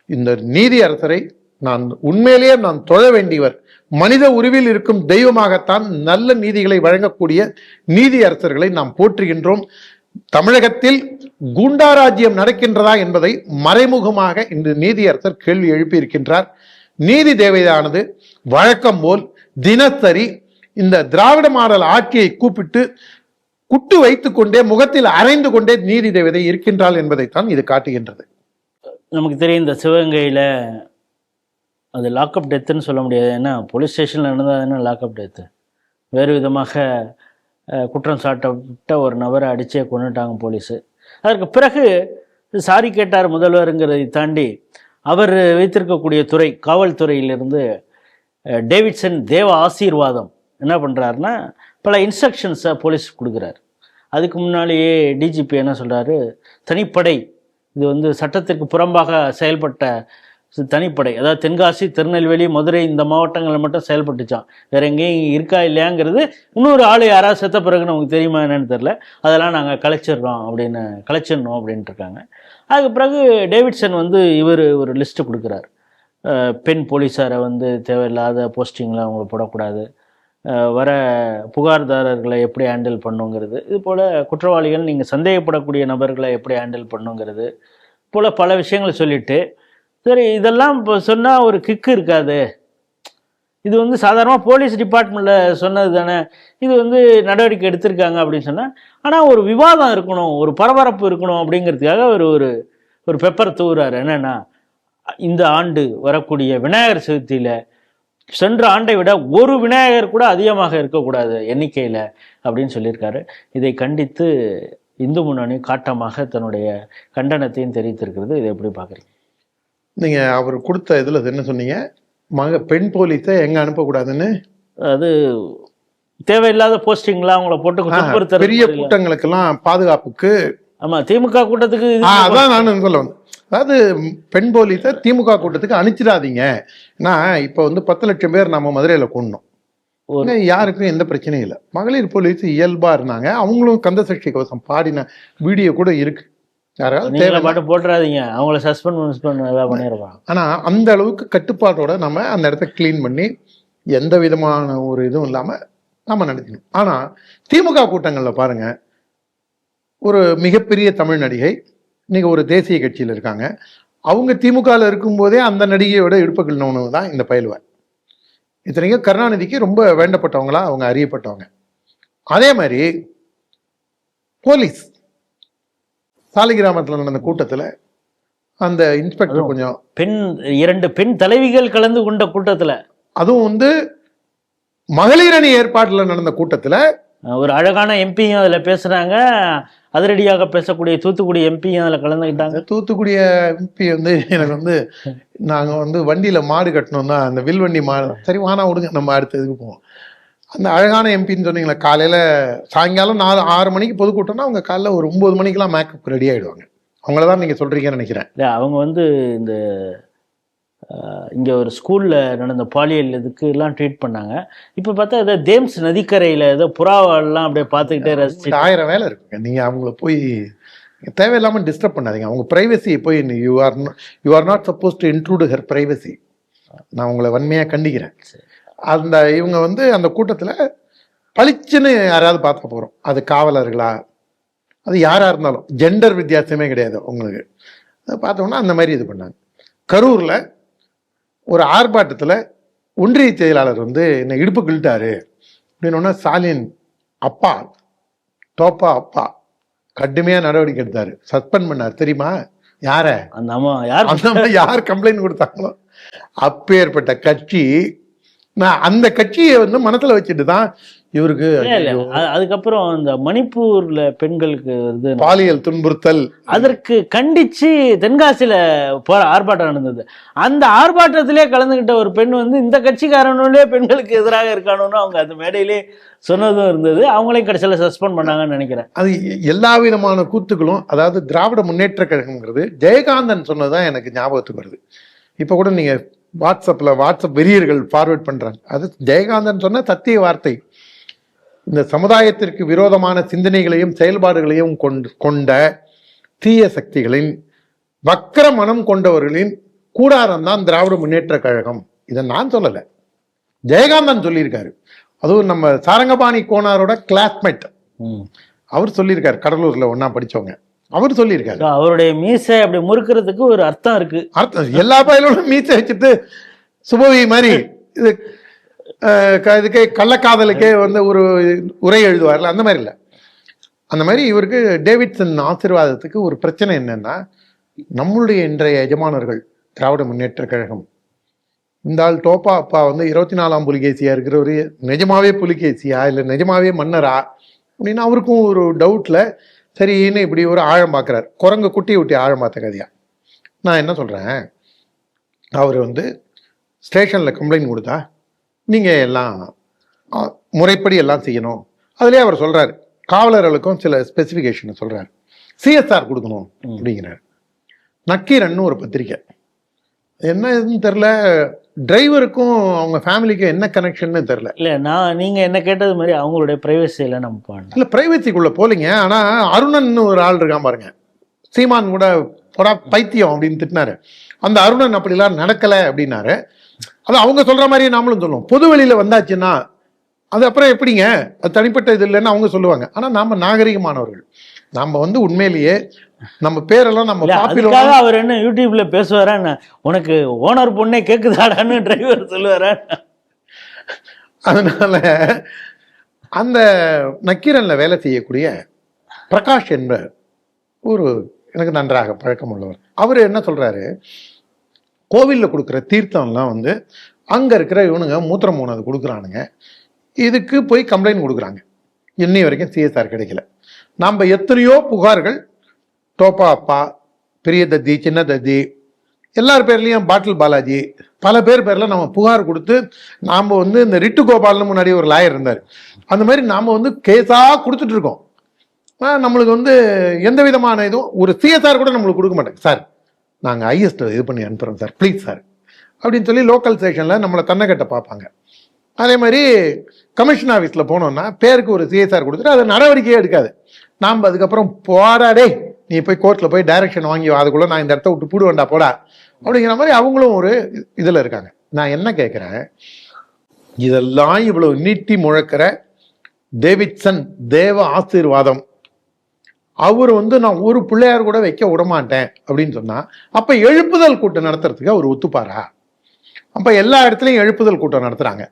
இந்த நீதி அரசரை நான் உண்மையிலேயே நான் தொழ வேண்டியவர். மனித உருவில் இருக்கும் தெய்வமாகத்தான் நல்ல நீதிகளை வழங்கக்கூடிய நீதி அரசர்களை நாம் போற்றுகின்றோம். தமிழகத்தில் குண்டாராஜ்யம் நடக்கின்றதா என்பதை மறைமுகமாக இன்று நீதியரசர் கேள்வி எழுப்பியிருக்கின்றார். நீதி தேவையானது வழக்கம் போல் தினசரி இந்த திராவிட மாடல் ஆட்சியை கூப்பிட்டு குட்டு வைத்துக் கொண்டே, முகத்தில் அரைந்து கொண்டே நீதி தேவதை இருக்கின்றாள் என்பதைத்தான் இது காட்டுகின்றது. நமக்கு தெரியும், இந்த சிவகங்கையில் அது லாக்அப் டெத்துன்னு சொல்ல முடியாது. ஏன்னா போலீஸ் ஸ்டேஷனில் நடந்தால் என்ன லாக்அப் டெத்து, வேறு விதமாக குற்றம் சாட்டப்பட்ட ஒரு நபரை அடிச்சே கொண்டுட்டாங்க போலீஸு. அதற்கு பிறகு சாரி கேட்டார் முதல்வருங்கிறதை தாண்டி அவர் வைத்திருக்கக்கூடிய துறை, காவல்துறையிலிருந்து டேவிட்சன் தேவ ஆசீர்வாதம் என்ன பண்ணுறாருன்னா, பல இன்ஸ்ட்ரக்ஷன்ஸை போலீஸ் கொடுக்குறாரு. அதுக்கு முன்னாலேயே டிஜிபி என்ன சொல்கிறாரு, தனிப்படை இது சட்டத்திற்கு புறம்பாக செயல்பட்ட தனிப்படை, அதாவது தென்காசி, திருநெல்வேலி, மதுரை இந்த மாவட்டங்களில் மட்டும் செயல்பட்டுச்சான், வேற எங்கேயும் இருக்கா இல்லையாங்கிறது இன்னொரு ஆள் யாராவது செத்த பிறகு நமக்கு தெரியுமா என்னன்னு தெரில, அதெல்லாம் நாங்கள் கலைச்சிடணும் அப்படின்ட்டு இருக்காங்க. அதுக்கு பிறகு டேவிட்சன் இவர் ஒரு லிஸ்ட்டு கொடுக்குறார். பெண் போலீஸாரை தேவையில்லாத போஸ்டிங்கில் அவங்கள போடக்கூடாது, வர புகார்தாரர்களை எப்படி ஹேண்டில் பண்ணுங்கிறது, இது போல் குற்றவாளிகள் நீங்கள் சந்தேகப்படக்கூடிய நபர்களை எப்படி ஹேண்டில் பண்ணுங்கிறது போல் பல விஷயங்களை சொல்லிவிட்டு, சரி இதெல்லாம் இப்போ சொன்னால் ஒரு கிக்கு இருக்காது, இது சாதாரணமாக போலீஸ் டிபார்ட்மெண்ட்டில் சொன்னது தானே, இது நடவடிக்கை எடுத்திருக்காங்க அப்படின்னு சொன்னால், ஆனால் ஒரு விவாதம் இருக்கணும், ஒரு பரபரப்பு இருக்கணும் அப்படிங்கிறதுக்காக ஒரு பெப்பர் தூவுறாரு. என்னென்னா, இந்த ஆண்டு வரக்கூடிய விநாயகர் சதுர்த்தியில் சென்ற ஆண்டை விட ஒரு விநாயகர் கூட அதிகமாக இருக்கக்கூடாது எண்ணிக்கையில் அப்படின்னு சொல்லியிருக்காரு. இதை கண்டித்து இந்து முன்னணி காட்டமாக தன்னுடைய கண்டனத்தையும் தெரிவித்திருக்கிறது. இதை எப்படி பார்க்குறீங்க? நீங்கள் அவர் கொடுத்த இதில் என்ன சொன்னீங்க, பெண் போலீஸை எங்கே அனுப்பக்கூடாதுன்னு, அது தேவையில்லாத போஸ்டிங்லாம் அவங்கள போட்டு பெரிய கூட்டங்களுக்கெல்லாம் பாதுகாப்புக்கு ஆமா, திமுக கூட்டத்துக்கு அதான் நான் சொல்ல வந்தேன். அதாவது பெண் போலீஸை திமுக கூட்டத்துக்கு அனுப்பிச்சிடாதீங்க. நான் இப்போ வந்து 10 லட்சம் பேர் நம்ம மதுரையில கொண்டோம், யாருக்கும் எந்த பிரச்சனையும் இல்லை. மகளிர் போலீஸ் இயல்பா இருந்தாங்க. அவங்களும் கந்த சஷ்டி கவசம் பாடின வீடியோ கூட இருக்கு. யாராவது பாட்டு போட்டுறாதீங்க, அவங்கள சஸ்பெண்ட் பண்ணிடுவாங்க. ஆனா அந்த அளவுக்கு கட்டுப்பாட்டோட நம்ம அந்த இடத்த கிளீன் பண்ணி எந்த விதமான ஒரு இதுவும் இல்லாம நம்ம நடத்தணும். ஆனா திமுக கூட்டங்கள்ல பாருங்க, ஒரு மிகப்பெரிய தமிழ் நடிகை இன்னைக்கு ஒரு தேசிய கட்சியில் இருக்காங்க. அவங்க திமுகவில் இருக்கும்போதே அந்த நடிகையோட இடுப்புகள் நோனவு தான் இந்த பயிலுவார். இத்தனைக்கும் கருணாநிதிக்கு ரொம்ப வேண்டப்பட்டவங்களா அவங்க அறியப்பட்டவங்க. அதே மாதிரி போலீஸ் சாலிகிராமத்தில் நடந்த கூட்டத்தில் அந்த இன்ஸ்பெக்டர் கொஞ்சம் 2 பெண் தலைவிகள் கலந்து கொண்ட கூட்டத்தில், அதுவும் வந்து மகளிர் அணி ஏற்பாட்டில் நடந்த கூட்டத்தில் ஒரு அழகான எம்பியும் அதில் பேசுறாங்க. அதிரடியாக பேசக்கூடிய தூத்துக்குடி எம்பியும் அதில் கலந்துக்கிட்டாங்க. தூத்துக்குடி எம்பி வந்து எனக்கு வந்து நாங்கள் வந்து வண்டியில் மாடு கட்டணும் தான், அந்த வில்வண்டி மாடு. சரி வானா விடுங்க, நம்ம அடுத்த இதுக்கு போவோம். அந்த அழகான எம்பின்னு சொன்னீங்களா, காலையில் சாயங்காலம் 4-6 மணிக்கு பொதுக்கூட்டம்னா அவங்க காலையில் ஒரு 9 மணிக்கெல்லாம் மேக்கப் ரெடி ஆகிடுவாங்க. அவங்கள தான் நீங்கள் சொல்கிறீங்கன்னு நினைக்கிறேன். இல்லை, அவங்க வந்து இந்த இங்கே ஒரு ஸ்கூலில் நடந்த பாலியல் இதுக்கு எல்லாம் ட்ரீட் பண்ணாங்க. இப்போ பார்த்தா ஏதோ தேம்ஸ் நதிக்கரையில் ஏதோ புறாவெல்லாம் அப்படியே பார்த்துக்கிட்டே ரசிச்சு 1000 வேலை இருக்குங்க. நீங்கள் அவங்கள போய் தேவையில்லாமல் டிஸ்டர்ப் பண்ணாதீங்க. அவங்க ப்ரைவசியை போய் you are not suppose to intrude her privacy. நான் உங்களை வன்மையாக கண்டிக்கிறேன். அந்த இவங்க வந்து அந்த கூட்டத்தில் பளிச்சுன்னு யாராவது பார்க்க போகிறோம், அது காவலர்களா, அது யாராக இருந்தாலும் ஜெண்டர் வித்தியாசமே கிடையாது உங்களுக்கு. அதை பார்த்தோம்னா அந்த மாதிரி இது பண்ணாங்க. கரூரில் ஒரு ஆர்ப்பாட்டத்தில் ஒன்றிய செயலாளர் வந்து என்னை இடுப்பு கிழிட்டாரு அப்படின்னா ஸ்டாலின் அப்பா டோப்பா அப்பா கடுமையாக நடவடிக்கை எடுத்தாரு, சஸ்பெண்ட் பண்ணார். தெரியுமா யார? அந்த அம்மா யார் கம்ப்ளைண்ட் கொடுத்தாங்களோ அப்பேற்பட்ட கட்சி. நான் அந்த கட்சியை வந்து மனசுல வச்சுட்டு தான் இவருக்கு. அதுக்கப்புறம் இந்த மணிப்பூர்ல பெண்களுக்கு வந்து பாலியல் துன்புறுத்தல், அதற்கு கண்டிச்சு தென்காசியில ஆர்ப்பாட்டம் நடந்தது. அந்த ஆர்ப்பாட்டத்திலே கலந்துகிட்ட ஒரு பெண் வந்து இந்த கட்சிக்காரனுடைய பெண்களுக்கு எதிராக இருக்கானுன்னு அவங்க அந்த மேடையிலே சொன்னதும் இருந்தது. அவங்களையும் கடைசியில் சஸ்பெண்ட் பண்ணாங்கன்னு நினைக்கிறேன். அது எல்லா விதமான கூத்துக்களும், அதாவது திராவிட முன்னேற்ற கழகம்ங்கிறது ஜெயகாந்தன் சொன்னதுதான் எனக்கு ஞாபகத்துக்கு வருது. இப்போ கூட நீங்க வாட்ஸ்அப் வெறியர்கள் ஃபார்வர்ட் பண்றாங்க. அது ஜெயகாந்தன் சொன்ன சத்திய வார்த்தை. இந்த சமுதாயத்திற்கு விரோதமான சிந்தனைகளையும் செயல்பாடுகளையும் கொண்ட தீய சக்திகளின் வக்கர மனம் கொண்டவர்களின் கூடாரம் தான் திராவிட முன்னேற்ற கழகம். இதை நான் சொல்லலை, ஜெயகாந்தன் சொல்லியிருக்காரு. அதுவும் நம்ம சாரங்கபாணி கோனாரோட கிளாஸ்மேட் அவர் சொல்லியிருக்காரு. கடலூர்ல ஒன்னா படிச்சவங்க அவர் சொல்லியிருக்காரு. அவருடைய மீசை அப்படி முறுக்கிறதுக்கு ஒரு அர்த்தம் இருக்கு. அர்த்தம் எல்லா பயிலும் மீசை வச்சுட்டு சுபவி மாதிரி இது இதுக்கே கள்ளக்காதலுக்கே வந்து ஒரு உரை எழுதுவார்ல, அந்த மாதிரி இல்லை. அந்த மாதிரி இவருக்கு டேவிட்சன் ஆசீர்வாதத்துக்கு ஒரு பிரச்சனை என்னன்னா, நம்மளுடைய இன்றைய எஜமானர்கள் திராவிட முன்னேற்ற கழகம், இந்த ஆள் டோப்பா அப்பா வந்து 24ஆம் புலிகேசியா இருக்கிறவரு நிஜமாவே புலிகேசியா இல்லை நிஜமாவே மன்னரா அப்படின்னு அவருக்கும் ஒரு டவுட்ல சரின்னு இப்படி ஒரு ஆழம் பார்க்குறாரு. குரங்கு குட்டி விட்டி ஆழம் பார்த்த கதையா. நான் என்ன சொல்கிறேன், அவர் வந்து ஸ்டேஷனில் கம்ப்ளைண்ட் கொடுத்தா நீங்கள் எல்லாம் முறைப்படி எல்லாம் செய்யணும். அதுலேயே அவர் சொல்கிறார், காவலர்களுக்கும் சில ஸ்பெசிஃபிகேஷனை சொல்கிறார். சிஎஸ்ஆர் கொடுக்கணும் அப்படிங்கிறார். நக்கீரன் ஒரு பத்திரிக்கை, என்ன இதுன்னு தெரில, டிரைவருக்கும் அவங்க ஃபேமிலிக்கும் என்ன கனெக்ஷன்னு தெரில. இல்லை, நீங்கள் என்ன கேட்டது மாதிரி அவங்களுடைய ப்ரைவசியில் நம்ம பண்ணலாம். இல்லை, ப்ரைவசிக்குள்ளே போலிங்க. ஆனால் அருணன் ஒரு ஆள் இருக்கான் பாருங்க, சீமான் கூட போடா பைத்தியம் அப்படின்னு திட்டினாரு. அந்த அருணன் அப்படிலாம் நடக்கலை அப்படின்னாரு. அது அவங்க சொல்கிற மாதிரியே நாமளும் சொல்லுவோம். பொது வெளியில் வந்தாச்சுன்னா அது அப்புறம் எப்படிங்க, அது தனிப்பட்ட இது இல்லைன்னு அவங்க சொல்லுவாங்க. ஆனால் நாம் நாகரிகமானவர்கள், நாம் வந்து உண்மையிலேயே நம்ம பேரெல்லாம் நம்ம பாப்புலர். அவர் என்ன யூடியூப்ல பேசுவாரா, உனக்கு ஓனர் பொண்ணே கேக்குதாடான்னு டிரைவர் சொல்லுவாரா? அதனால அந்த நக்கீரன்ல வேலை செய்யக்கூடிய பிரகாஷ் என்ற ஒரு எனக்கு நன்றாக பழக்கம் உள்ளவர், அவர் என்ன சொல்றாரு, கோவில்ல கொடுக்குற தீர்த்தம்லாம் வந்து அங்க இருக்கிற இவனுங்க மூத்திரம் போனது கொடுக்குறானுங்க, இதுக்கு போய் கம்ப்ளைண்ட் கொடுக்குறாங்க. இன்னி வரைக்கும் சிஎஸ்ஆர் கிடைக்கல. நம்ம எத்தனையோ புகார்கள், டோப்பா அப்பா, பெரிய தத்தி, சின்ன தத்தி, எல்லார் பேர்லையும் பாட்டில் பாலாஜி, பல பேரில் நம்ம புகார் கொடுத்து நாம் வந்து இந்த ரிட்டு கோபால்னு முன்னாடி ஒரு லாயர் இருந்தார், அந்த மாதிரி நாம் வந்து கேஸாக கொடுத்துட்டு இருக்கோம். நம்மளுக்கு வந்து எந்த விதமான இதுவும் ஒரு சிஎஸ்ஆர் கூட நம்மளுக்கு கொடுக்க மாட்டேங்க சார், நாங்கள் ஹையஸ்ட் இது பண்ணி அனுப்புகிறோம் சார், ப்ளீஸ் சார் அப்படின்னு சொல்லி லோக்கல் ஸ்டேஷனில் நம்மளை தன்னைக்கட்ட பார்ப்பாங்க. அதே மாதிரி கமிஷன் ஆஃபீஸில் போனோம்னா பேருக்கு ஒரு சிஎஸ்ஆர் கொடுத்துட்டு அதை நடவடிக்கையே எடுக்காது. நாம் அதுக்கப்புறம் போடாடே நீ போய் கோர்ட்டில் போய் டைரக்ஷன் வாங்கி அதுக்குள்ளே நான் இந்த இடத்த விட்டு போடுவேண்டா போடா அப்படிங்கிற மாதிரி அவங்களும் ஒரு இதில் இருக்காங்க. நான் என்ன கேட்குறேன், இதெல்லாம் இவ்வளவு நீட்டி முழக்கிற டேவிட்சன் தேவ ஆசீர்வாதம் அவர் வந்து நான் ஒரு பிள்ளையார் கூட வைக்க விடமாட்டேன் அப்படின்னு சொன்னா அப்ப எழுப்புதல் கூட்டம் நடத்துறதுக்கு அவர் ஒத்துப்பாரா? அப்ப எல்லா இடத்துலயும் எழுப்புதல் கூட்டம் நடத்துறாங்க,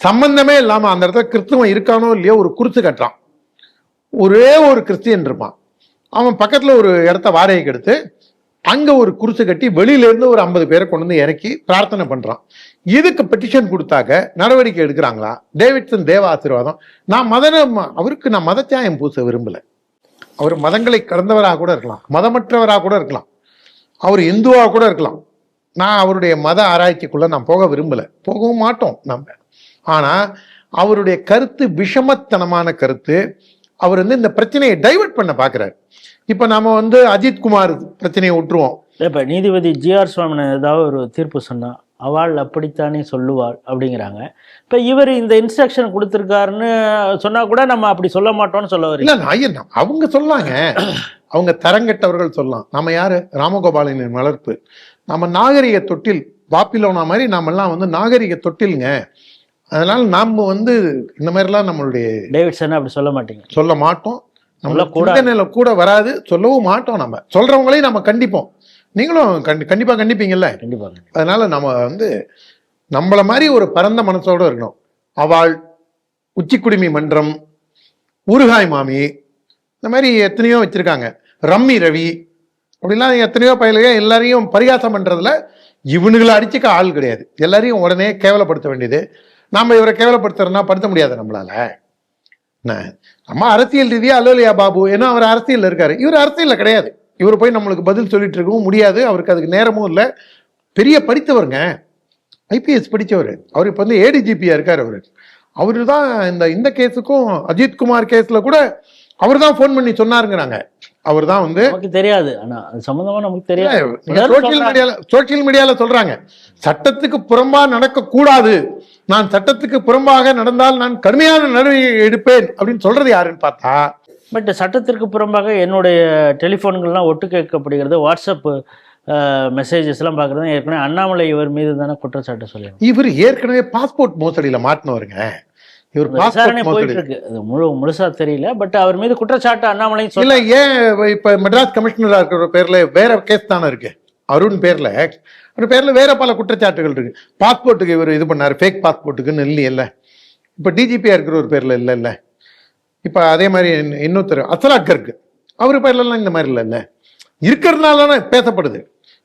சம்பந்தமே இல்லாம அந்த இடத்துல கிறிஸ்துவம் இருக்கானோ இல்லையோ ஒரு குருத்து கட்டுறான், ஒரே ஒரு கிறிஸ்டியன் இருப்பான், அவன் பக்கத்துல ஒரு இடத்த வாடகைக்கு எடுத்து அங்க ஒரு குருசு கட்டி வெளியில இருந்து ஒரு 50 பேரை கொண்டு வந்து இறக்கி பிரார்த்தனை பண்றான். இதுக்கு பெட்டிஷன் கொடுத்தாக்க நடவடிக்கை எடுக்கிறாங்களா? டேவிட்சன் தேவ ஆசீர்வாதம் அவருக்கு நான் மதத்தியாயம் பூச விரும்பல. அவர் மதங்களை கடந்தவராக கூட இருக்கலாம், மதமற்றவராக கூட இருக்கலாம், அவர் இந்துவா கூட இருக்கலாம். நான் அவருடைய மத ஆராய்ச்சிக்குள்ள நான் போக விரும்பல, போகவும் மாட்டோம் நம்ம. ஆனா அவருடைய கருத்து விஷமத்தனமான கருத்து. அவர் வந்து இந்த பிரச்சனையை டைவர்ட் பண்ண பாக்குறாரு. இப்ப நாம வந்து அஜித் குமார் பிரச்சனையை விட்டுருவோம். இப்ப நீதிபதி ஜி.ஆர். சுவாமிநாதன் ஏதாவது ஒரு தீர்ப்பு சொன்னா அவள் அப்படித்தானே சொல்லுவாள் அப்படிங்கிறாங்க. இப்ப இவர் இந்த இன்ஸ்ட்ரக்ஷன் கொடுத்திருக்காருன்னு சொன்னா கூட நம்ம அப்படி சொல்ல மாட்டோம்னு சொல்ல வரீங்க? இல்ல, அவங்க சொல்லாங்க, அவங்க தரங்கெட்டவர்கள் சொல்லலாம். நம்ம யாரு? ராமகோபாலனின் வளர்ப்பு. நம்ம நாகரிக தொட்டில், பாப்பிலோனா மாதிரி நாமெல்லாம் வந்து நாகரிக தொட்டிலுங்க. அதனால நாம வந்து இந்த மாதிரிலாம் நம்மளுடைய டேவிட்சன் அப்படி சொல்ல மாட்டீங்க? சொல்ல மாட்டோம், நம்மள சிந்தனையில கூட வராது, சொல்லவும் மாட்டோம். நம்ம சொல்றவங்களையும் நம்ம கண்டிப்போம், நீங்களும் கண்டிப்பா கண்டிப்பீங்கல்ல. கண்டிப்பா. அதனால நம்ம வந்து நம்மள மாதிரி ஒரு பரந்த மனசோட இருக்கணும். அவள், உச்சிக்குடுமி மன்றம், ஊறுகாய் மாமி, இந்த மாதிரி எத்தனையோ வச்சிருக்காங்க, ரம்மி ரவி, அப்படிலாம் எத்தனையோ பயிலுக. எல்லாரையும் பரிகாசம் பண்றதுல இவனுங்களை அடிச்சுக்க ஆள் கிடையாது. எல்லாரையும் உடனே கேவலப்படுத்த வேண்டியது. நாம இவரை கேவலப்படுத்துறதுனா படுத்த முடியாது நம்மளால. நம்ம அரசியல் ரீதியா அல்லையா பாபு, ஏன்னா அவர் அரசியல் இருக்காரு, இவர் அரசியல்ல கிடையாது. இவர் போய் நம்மளுக்கு பதில் சொல்லிட்டு இருக்கவும் முடியாது, அவருக்கு அதுக்கு நேரமும் இல்லை. பெரிய படித்தவருங்க, ஐபிஎஸ் படித்தவர். அவர் இப்போ வந்து ஏடிஜிபியா இருக்காரு. அவரு தான் இந்த கேஸுக்கும் அஜித் குமார் கேஸ்ல கூட அவர் தான் போன் பண்ணி சொன்னாருங்கிறாங்க. அவர் தான் வந்து நமக்கு தெரியாது, ஆனா அது சம்பந்தமா நமக்கு தெரியாது. சோசியல் மீடியால சொல்றாங்க, சட்டத்துக்கு புறம்பா நடக்க கூடாது, நான் சட்டத்துக்கு புறம்பாக நடந்தால் நான் கடுமையான நடவடிக்கை எடுப்பேன் அப்படின்னு சொல்றது யாருன்னு பார்த்தா. பட் சட்டத்திற்கு புறம்பாக என்னுடைய டெலிஃபோன்கள்லாம் ஒட்டு கேட்கப்படுகிறது, வாட்ஸ்அப் மெசேஜஸ் எல்லாம் பார்க்குறது. ஏற்கனவே அண்ணாமலை இவர் மீது தானே குற்றச்சாட்டு சொல்லி, இவர் ஏற்கனவே பாஸ்போர்ட் மோசடியில மாட்டினவருங்க. இவர் விசாரணை போயிட்டு இருக்கு, அது முழுசா தெரியல. பட் அவர் மீது குற்றச்சாட்டு அண்ணாமலை இல்ல. ஏன் இப்ப மெட்ராஸ் கமிஷனரா இருக்கிற பேர்ல வேற கேஸ் தானே இருக்கு, அருண் பேர்ல. அந்த பேர்ல வேற பல குற்றச்சாட்டுகள் இருக்கு. பாஸ்போர்ட்டுக்கு இவர் இது பண்ணாரு, ஃபேக் பாஸ்போர்ட்டுக்குன்னு இல்லையல்ல. இப்ப டிஜிபியா இருக்கிற ஒரு பேர்ல இல்ல. இப்ப அதே மாதிரி இன்னொருத்தர் அசலாக்கருக்கு, அவர் பேர்லாம் இந்த மாதிரி இல்ல. இருக்கிறதுனால பேசப்படுது,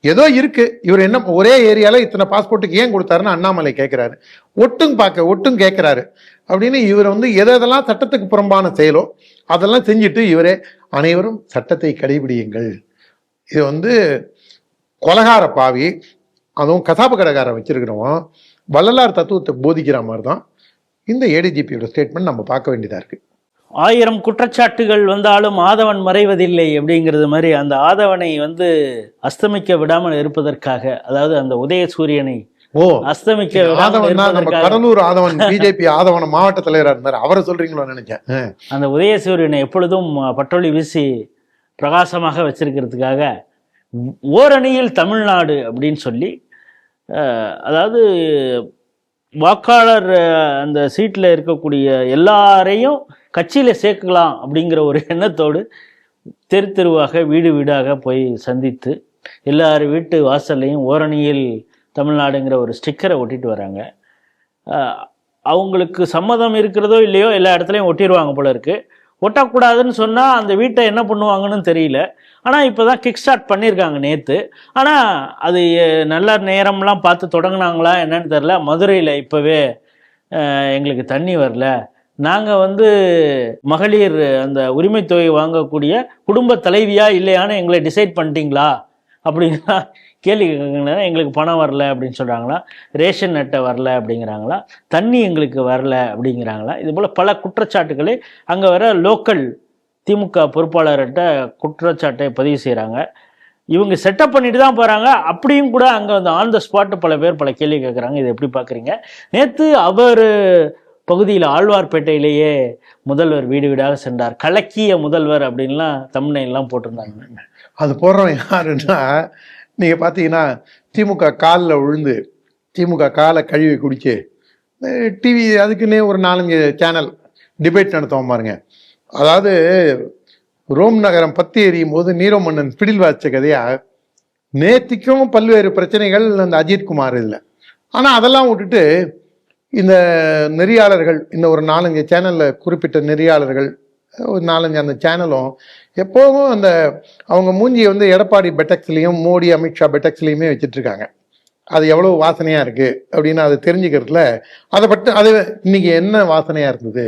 ஏதோ இருக்கு. இவர் என்ன ஒரே ஏரியால இத்தனை பாஸ்போர்ட்டுக்கு ஏன் கொடுத்தாருன்னு அண்ணாமலை கேட்கிறாரு, ஒட்டும் கேட்கிறாரு அப்படின்னு. இவர் வந்து எதெல்லாம் சட்டத்துக்கு புறம்பான செயலோ அதெல்லாம் செஞ்சுட்டு இவரே அனைவரும் சட்டத்தை கடைபிடியுங்கள், இது வந்து கொலகார பாவி, அதுவும் கசாப்பு கடைக்காரன் வச்சிருக்கிறவன் வள்ளலார் தத்துவத்தை போதிக்கிற மாதிரி தான் இந்த ஏடிஜிபியோட ஸ்டேட்மெண்ட் நம்ம பார்க்க வேண்டியதா இருக்கு. 1000 குற்றச்சாட்டுகள் வந்தாலும் ஆதவன் மறைவதில்லை அப்படிங்கிறது மாதிரி அந்த ஆதவனை வந்து அஸ்தமிக்க விடாமல் இருப்பதற்காக, அதாவது அந்த உதயசூரியனை அஸ்தமிக்க விடாமல் நம்ம கடலூர் ஆதவன், பிஜேபி ஆதவன மாவட்ட தலைவராக இருந்தார், அவரை சொல்றீங்களோ நினைச்சேன். அந்த உதயசூரியனை எப்பொழுதும் பட்டொளி வீசி பிரகாசமாக வச்சிருக்கிறதுக்காக ஓரணியில் தமிழ்நாடு அப்படின்னு சொல்லி, அதாவது வாக்காளர் அந்த சீட்டில் இருக்கக்கூடிய எல்லாரையும் கட்சியில் சேர்க்கலாம் அப்படிங்கிற ஒரு எண்ணத்தோடு தெரு தெருவாக வீடு வீடாக போய் சந்தித்து எல்லார் வீட்டு வாசல்லையும் ஓரணியில் தமிழ்நாடுங்கிற ஒரு ஸ்டிக்கரை ஒட்டிட்டு வராங்க. அவங்களுக்கு சம்மதம் இருக்கிறதோ இல்லையோ எல்லா இடத்துலையும் ஒட்டிடுவாங்க போல இருக்குது. ஒட்டக்கூடாதுன்னு சொன்னால் அந்த வீட்டை என்ன பண்ணுவாங்கன்னு தெரியல. ஆனால் இப்போ தான் கிக் ஸ்டார்ட் பண்ணியிருக்காங்க நேற்று. ஆனால் அது நல்ல நேரம்லாம் பார்த்து தொடங்கினாங்களா என்னன்னு தெரில. மதுரையில் இப்போவே எங்களுக்கு தண்ணி வரல, நாங்கள் வந்து மகளிர் அந்த உரிமை தொகை வாங்கக்கூடிய குடும்ப தலைவியா இல்லையான்னு எங்களை டிசைட் பண்ணிட்டீங்களா அப்படின்னா கேள்வி கேட்குறாங்களா. எங்களுக்கு பணம் வரல அப்படின்னு சொல்கிறாங்களா, ரேஷன் அட்டை வரல அப்படிங்கிறாங்களா, தண்ணி எங்களுக்கு வரல அப்படிங்கிறாங்களா. இது போல் பல குற்றச்சாட்டுகளை அங்கே வர லோக்கல் திமுக பொறுப்பாளர்கிட்ட குற்றச்சாட்டை பதிவு செய்கிறாங்க. இவங்க செட்டப் பண்ணிட்டு தான் போகிறாங்க. அப்படியும் கூட அங்கே வந்து ஆன் த ஸ்பாட் பல பேர் பல கேள்வி கேட்குறாங்க. இதை எப்படி பார்க்குறீங்க? நேற்று அவர் பகுதியில் ஆழ்வார்பேட்டையிலேயே முதல்வர் வீடு வீடாக சென்றார், கலக்கிய முதல்வர் அப்படின்லாம் தம்ப்நெயில்லாம் போட்டிருந்தாங்க. அது போடுறவன் யாருன்னா, நீங்கள் பார்த்தீங்கன்னா திமுக காலில் விழுந்து திமுக காலை கழுவி குடிச்சு டிவி அதுக்குன்னே ஒரு 4-5 சேனல் டிபேட் நடத்துவோம் பாருங்க. அதாவது ரோம் நகரம் பத்தி எரியும் போது நீரோ மன்னன் பிடில் வாச்ச கதையா நேத்திக்கும் பல்வேறு பிரச்சனைகள் அந்த அஜித்குமார் இல்லை. ஆனால் அதெல்லாம் விட்டுட்டு இந்த நெறியாளர்கள், இந்த ஒரு 4-5 சேனலில் குறிப்பிட்ட நெறியாளர்கள் ஒரு 4-5 அந்த சேனலும் எப்போவும் அந்த அவங்க மூஞ்சியை வந்து எடப்பாடி பெட்டக்ஸ்லையும் மோடி அமித்ஷா பெட்டக்ஸ்லையுமே வச்சுட்டு இருக்காங்க. அது எவ்வளோ வாசனையாக இருக்குது அப்படின்னு அதை தெரிஞ்சுக்கிறதுல அது இன்னைக்கு என்ன வாசனையாக இருந்தது,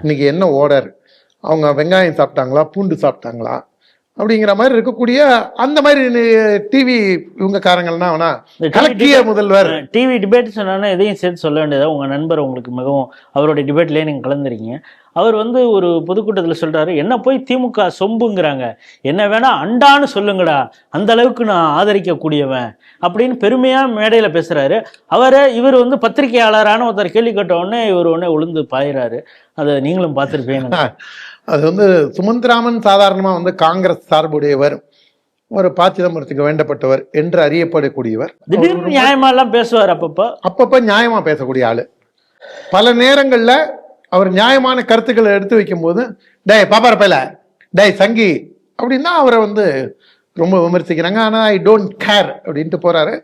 இன்னைக்கு என்ன ஓடர், அவங்க வெங்காயம் சாப்பிட்டாங்களா பூண்டு சாப்பிட்டாங்களா அப்படிங்கிற மாதிரி இருக்கக்கூடிய அந்த மாதிரி டிவி இவங்க காரங்கள்னா வேணா கலக்கிய முதல்வர் டிவி டிபேட் சொன்னா எதையும் சேர்த்து சொல்ல வேண்டியதா. உங்க நண்பர் உங்களுக்கு மிகவும் அவருடைய டிபேட்லயே நீங்க கலந்துருக்கீங்க. அவர் வந்து ஒரு பொதுக்கூட்டத்தில் சொல்றாரு, என்ன போய் திமுக சொம்புங்கிறாங்க, என்ன வேணா அண்டான்னு சொல்லுங்கடா, அந்த அளவுக்கு நான் ஆதரிக்கக்கூடியவன் அப்படின்னு பெருமையா மேடையில பேசுறாரு. இவர் வந்து பத்திரிகையாளரான ஒருத்தர் கேள்வி கேட்ட உடனே இவர் உடனே உளுந்து பாயிறாரு. அதை நீங்களும் பார்த்துருப்பீங்க. அது வந்து சுமந்த்ராமன் சாதாரணமா வந்து காங்கிரஸ் சார்புடையவர், ஒரு ப. சிதம்பரத்துக்கு வேண்டப்பட்டவர் என்று அறியப்படக்கூடியவர். திடீர்னு நியாயமா எல்லாம் பேசுவார். அப்பப்ப நியாயமா பேசக்கூடிய ஆளு. பல நேரங்கள்ல அவர் நியாயமான கருத்துக்களை எடுத்து வைக்கும் போது டேய் பாப்பார பையல, டேய் சங்கி அப்படின்னா அவரை வந்து ரொம்ப விமர்சிக்கிறாங்க. ஆனா ஐ டோன்ட் கேர் அப்படின்ட்டு போறாரு.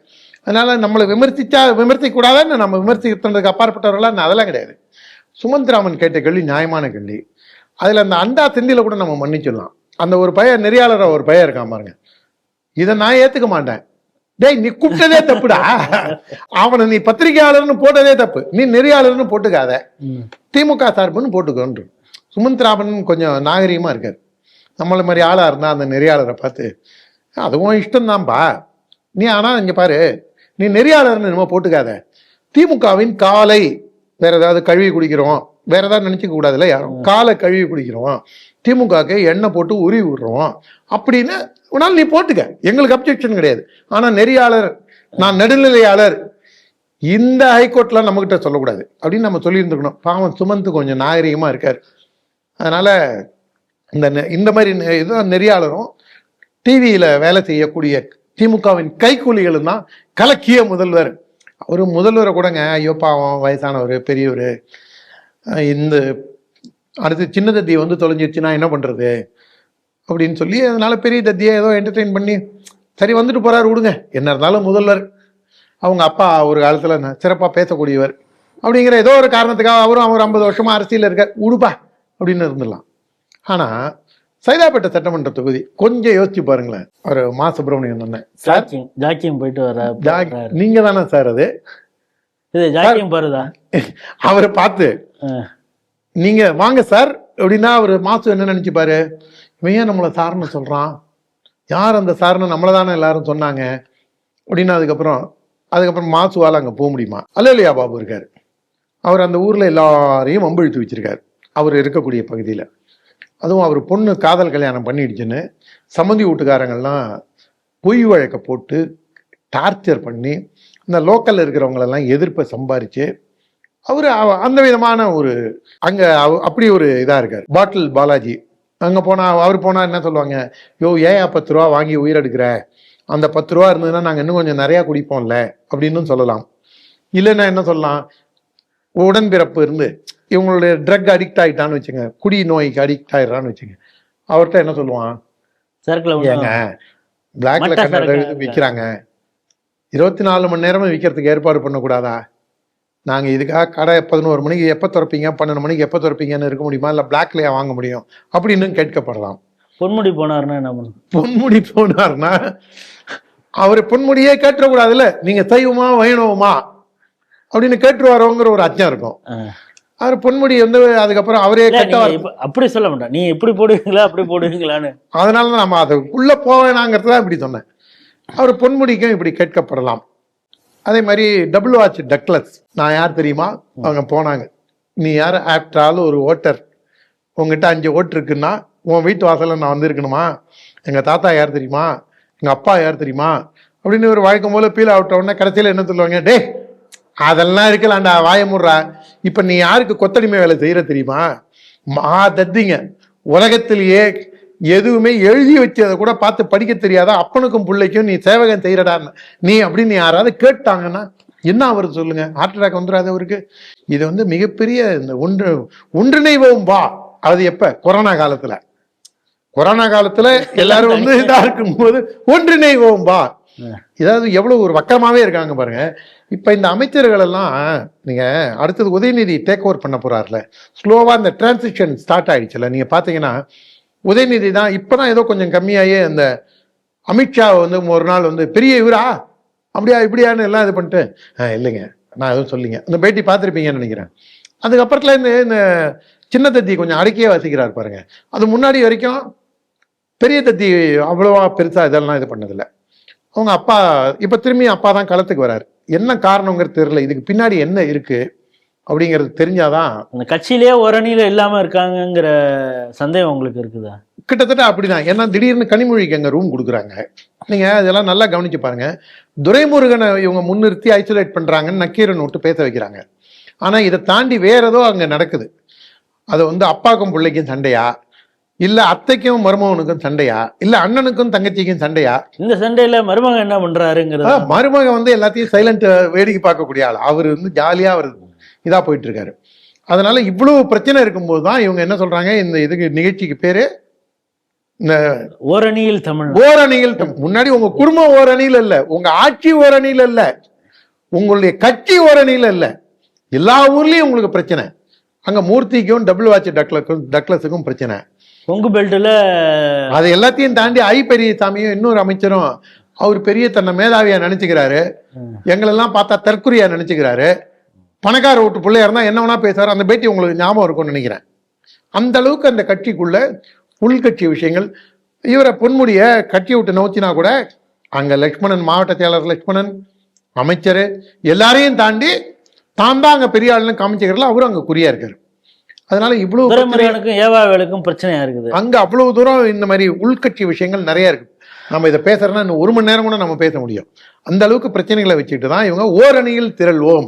அதனால நம்மளை விமர்சிக்க கூடாதுன்னு நம்ம விமர்சிக்கிறதுக்கு அப்பாற்பட்டவர்களா அதெல்லாம் கிடையாது. சுமந்த்ராமன் கேட்ட கேள்வி நியாயமான கேள்வி. அதுல அந்த அண்டா திண்டில கூட நம்ம மன்னிச்சிடலாம். அந்த ஒரு பையன் நெறியாளர் ஒரு பையன் இருக்கான் பாருங்க, இதை நான் ஏத்துக்க மாட்டேன். டேய் நீ கூப்பிட்டதே தப்புடா, அவனை நீ பத்திரிகையாளர்னு போட்டதே தப்பு, நீ நெறியாளர்னு போட்டுக்காத, திமுக சார்புன்னு போட்டுக்கோன்று. சுமந்த்ராமன் கொஞ்சம் நாகரீகமா இருக்காரு. நம்மள மாதிரி ஆளா இருந்தா அந்த நெறியாளரை பார்த்து அதுவும் இஷ்டம்தான்ப்பா நீ, ஆனா இங்க பாரு நீ நெறியாளர்னு என்னமோ போட்டுக்காத, திமுகவின் காலை வேற ஏதாவது கழுவி குடிக்கிறோம், வேற ஏதாவது நினைச்சுக்க கூடாதுல்ல, யாரும் காலை கழுவி குடிக்கிறோம், திமுகக்கு எண்ணெய் போட்டு உருவி விடுறோம் அப்படின்னு உன்னால நீ போட்டுக்க, எங்களுக்கு அப்ஜெக்ஷன் கிடையாது. ஆனா நெறியாளர், நான் நடுநிலையாளர், இந்த ஹைகோர்ட்லாம் நம்ம கிட்ட சொல்லக்கூடாது அப்படின்னு நம்ம சொல்லியிருந்துக்கணும். பாவம் சுமந்த் கொஞ்சம் நாகரிகமா இருக்காரு. அதனால இந்த மாதிரி இதுதான் நெறியாளரும் டிவியில வேலை செய்யக்கூடிய திமுகவின் கைக்கூலிகளும் தான் கலக்கிய முதல்வர். ஒரு முதல்வரை கூடங்க ஐயோ பாவம் வயசானவர் பெரியவர், இந்த அடுத்து சின்ன தத்தியை வந்து தொலைஞ்சிருச்சுன்னா என்ன பண்றது அப்படின்னு சொல்லி அதனால பெரிய தத்தியை ஏதோ என்டர்டெயின் பண்ணி சரி வந்துட்டு போறாரு, விடுங்க. என்ன இருந்தாலும் முதல்வர், அவங்க அப்பா ஒரு காலத்துல சிறப்பா பேசக்கூடியவர் அப்படிங்கிற ஏதோ ஒரு காரணத்துக்காக அவரும் அவர் 50 வருஷமா அரசியல் இருக்க உடுப்பா அப்படின்னு இருந்துடலாம். ஆனா சைதாப்பேட்டை சட்டமன்ற தொகுதி கொஞ்சம் யோசிச்சு பாருங்களேன். ஒரு மா. சுப்பிரமணியன் போயிட்டு வர நீங்க தானே சார் அது பாருதா அவரை பார்த்து நீங்க வாங்க சார் அப்படின்னா அவர் மாசு என்ன நினைச்சுப்பாரு, இவன் ஏன் நம்மளை சார்னு சொல்றான், யார் அந்த சார்னு நம்மளதானே எல்லாரும் சொன்னாங்க அப்படின்னு. அதுக்கப்புறம் மாசுவால் அங்க போக முடியுமா? அல்லையா பாபு இருக்காரு, அவர் அந்த ஊர்ல எல்லாரையும் வம்பிழுத்து வச்சிருக்காரு அவர் இருக்கக்கூடிய பகுதியில. அதுவும் அவர் பொண்ணு காதல் கல்யாணம் பண்ணிடுச்சுன்னு சம்மந்தி வீட்டுக்காரங்கள்லாம் பொய் வழக்க போட்டு டார்ச்சர் பண்ணி இந்த லோக்கல்ல இருக்கிறவங்களெல்லாம் எதிர்ப்பை சம்பாரிச்சு அவரு அந்த விதமான ஒரு அங்க அப்படி ஒரு இதா இருக்காரு. பாட்டில் பாலாஜி அங்க போனா அவர் போனா என்ன சொல்லுவாங்க, யோ ஏன் 10 ரூபா வாங்கி உயிரெடுக்கிற, அந்த 10 ரூபா இருந்ததுன்னா நாங்க இன்னும் கொஞ்சம் நிறைய குடிப்போம்ல அப்படின்னு சொல்லலாம். இல்லைன்னா என்ன சொல்லலாம், உடன்பிறப்பு இருந்து இவங்களுடைய ட்ரக் அடிக்ட் ஆகிட்டான்னு வச்சுங்க, குடி நோய்க்கு அடிக்ட் ஆயிடுறான்னு வச்சுங்க, அவர்கிட்ட என்ன சொல்லுவான், ஏங்க பிளாக்ல கண்ணாடி விற்கிறாங்க, 24 மணி நேரமும் விற்கிறதுக்கு ஏற்பாடு பண்ணக்கூடாதா, நாங்க இதுக்காக கடை 11 மணிக்கு எப்போ திறப்பீங்க 12 மணிக்கு எப்போ திறப்பீங்கன்னு இருக்க முடியுமா, இல்லை பிளாக்லயா வாங்க முடியும் அப்படின்னு கேட்கப்படலாம். பொன்முடி போனார்னா என்ன பண்ணும், பொன்முடி போனார்னா அவரு பொன்முடியே கேட்டுறக்கூடாதுல்ல, நீங்க சைவமா வைணவமா அப்படின்னு கேட்டுருவாரோங்கிற ஒரு அச்சம் இருக்கும். அவர் பொன்முடி வந்து அதுக்கப்புறம் அவரே அப்படி சொல்ல மாட்டான், நீ எப்படி போடுவீங்களா அப்படி போடுவீங்களான்னு. அதனாலதான் நம்ம அதுக்குள்ள போவேனாங்கிறதுதான் இப்படி சொன்னேன். அவர் பொன்முடிக்கும் இப்படி கேட்கப்படலாம். அதே மாதிரி டபுள் வாட்ச் டக்ளஸ், நான் யார் தெரியுமா, அவங்க போனாங்க, நீ யார், ஆஃப்டர் ஆல் ஒரு ஓட்டர், உங்ககிட்ட 5 ஓட்டு இருக்குன்னா உன் வீட்டு வாசல்ல நான் வந்திருக்கணுமா, எங்க தாத்தா யார் தெரியுமா, எங்க அப்பா யார் தெரியுமா அப்படின்னு ஒரு வழக்கம் போல பீல் அவுட்ட உடனே கடைசியில் என்ன சொல்லுவாங்க, டே அதெல்லாம் இருக்கலாம்டா வாய முடுறா, இப்ப நீ யாருக்கு கொத்தடிமை வேலை செய்யற தெரியுமா, தத்திங்க உலகத்திலேயே எதுவுமே எழுதி வச்சதை கூட பார்த்து படிக்க தெரியாத அப்பனுக்கும் பிள்ளைக்கும் நீ சேவகம் செய்யறடா நீ அப்படின்னு யாராவது கேட்டாங்கன்னா என்ன அவரு சொல்லுங்க, ஹார்ட் அட்டாக் வந்துடாது அவருக்கு. இது வந்து மிகப்பெரிய இந்த ஒன்றிணைவோம் வா. அது எப்ப கொரோனா காலத்துல எல்லாரும் வந்து இதா இருக்கும் போது ஒன்றிணைவோம் வா. இதாவது எவ்வளவு ஒரு வக்கரமாவே இருக்காங்க பாருங்க. இப்ப இந்த அமைச்சர்கள் எல்லாம் நீங்க அடுத்தது உதயநிதி டேக் ஓவர் பண்ண போறாருல, ஸ்லோவா இந்த டிரான்சிஷன் ஸ்டார்ட் ஆயிடுச்சுல. நீங்க பாத்தீங்கன்னா உதயநிதி தான் இப்பதான் ஏதோ கொஞ்சம் கம்மியாயே அந்த அமித்ஷா வந்து ஒரு நாள் வந்து பெரிய இவரா அப்படியா இப்படியான்னு எல்லாம் இது பண்ணிட்டு இல்லைங்க நான் எதுவும் சொல்லிங்க அந்த பேட்டி பார்த்துருப்பீங்கன்னு நினைக்கிறேன். அதுக்கப்புறத்துல இந்த சின்ன தத்தி கொஞ்சம் அடக்கியே வசிக்கிறார் பாருங்க. அது முன்னாடி வரைக்கும் பெரிய தத்தி அவ்வளவா பெருசா இதெல்லாம் இது பண்ணதில்லை. அவங்க அப்பா இப்ப திரும்பி அப்பா தான் களத்துக்கு வர்றாரு. என்ன காரணங்கிறது தெரியல, இதுக்கு பின்னாடி என்ன இருக்கு அப்படிங்கிறது தெரிஞ்சாதான். அந்த கட்சியிலேயே ஒரு அணியில இல்லாம இருக்காங்கிற சந்தேகம் உங்களுக்கு இருக்குதா? கிட்டத்தட்ட அப்படிதான். ஏன்னா திடீர்னு கனிமொழிக்கு அங்க ரூம் கொடுக்குறாங்க. நீங்க இதெல்லாம் நல்லா கவனிச்சு பாருங்க. துரைமுருகனை இவங்க முன்னிறுத்தி ஐசோலேட் பண்றாங்கன்னு நக்கீரன் விட்டு பேச வைக்கிறாங்க. ஆனா இதை தாண்டி வேற ஏதோ அங்க நடக்குது. அது வந்து அப்பாக்கும் பிள்ளைக்கும் சண்டையா, இல்ல அத்தைக்கும் மருமகனுக்கும் சண்டையா, இல்ல அண்ணனுக்கும் தங்கச்சிக்கும் சண்டையா? இந்த சண்டையில மருமகன் என்ன பண்றாருங்கிறது. மருமகன் வந்து எல்லாத்தையும் சைலண்ட் வேடிக்கை பார்க்கக்கூடிய ஆள். அவரு வந்து ஜாலியா அவர் இதா போயிட்டு இருக்காரு. அதனால இவ்வளவு பிரச்சனை இருக்கும்போது தான் இவங்க என்ன சொல்றாங்க, இந்த இதுக்கு நிகழ்ச்சிக்கு பேரு இந்த ஓரணியில் தமிழ். ஓரணியில் முன்னாடி உங்க குடும்பம் ஓரணியில் இல்ல, உங்க ஆட்சி ஓரணியில் இல்ல, உங்களுடைய கட்சி ஓரணியில் இல்ல, எல்லா ஊர்லயும் உங்களுக்கு பிரச்சனை. அங்க மூர்த்திக்கும் டபுள் வாட்ச் டக்ளஸுக்கும் பிரச்சனை. கொங்கு பெல்ட்ல அது எல்லாத்தையும் தாண்டி பெரியசாமியும் இன்னொரு அமைச்சரும் அவர் பெரிய தன்னை மேதாவியா நினைச்சுக்கிறாரு. எங்களெல்லாம் பார்த்தா தற்குறியா நினைச்சுக்கிறாரு. பணக்கார வீட்டு பிள்ளையா இருந்தா என்ன வேணா பேசுறாரு. அந்த பேட்டி உங்களுக்கு ஞாபகம் இருக்கும்னு நினைக்கிறேன். அந்த அளவுக்கு அந்த கட்சிக்குள்ள உள்கட்சி விஷயங்கள். இவரை பொன்முடிய கட்சி விட்டு நோச்சினா கூட அங்க லட்சுமணன், மாவட்ட செயலாளர் லட்சுமணன், அமைச்சர் எல்லாரையும் தாண்டி தான் தான் அங்க பெரிய ஆளுன்னு காமிச்சுக்கிறதுல அவரும் அங்க குறியா இருக்காரு. அதனால இவ்வளவு ஏவாவேலுக்கும் பிரச்சனையா இருக்குது. அங்க அவ்வளவு தூரம் இந்த மாதிரி உள்கட்சி விஷயங்கள் நிறைய இருக்கு. நம்ம இதை பேசுறோம்னா இன்னும் 1 மணி நேரம் கூட நம்ம பேச முடியும். அந்த அளவுக்கு பிரச்சனைகளை வச்சுட்டு தான் இவங்க ஓரணியில் திரள்வோம்.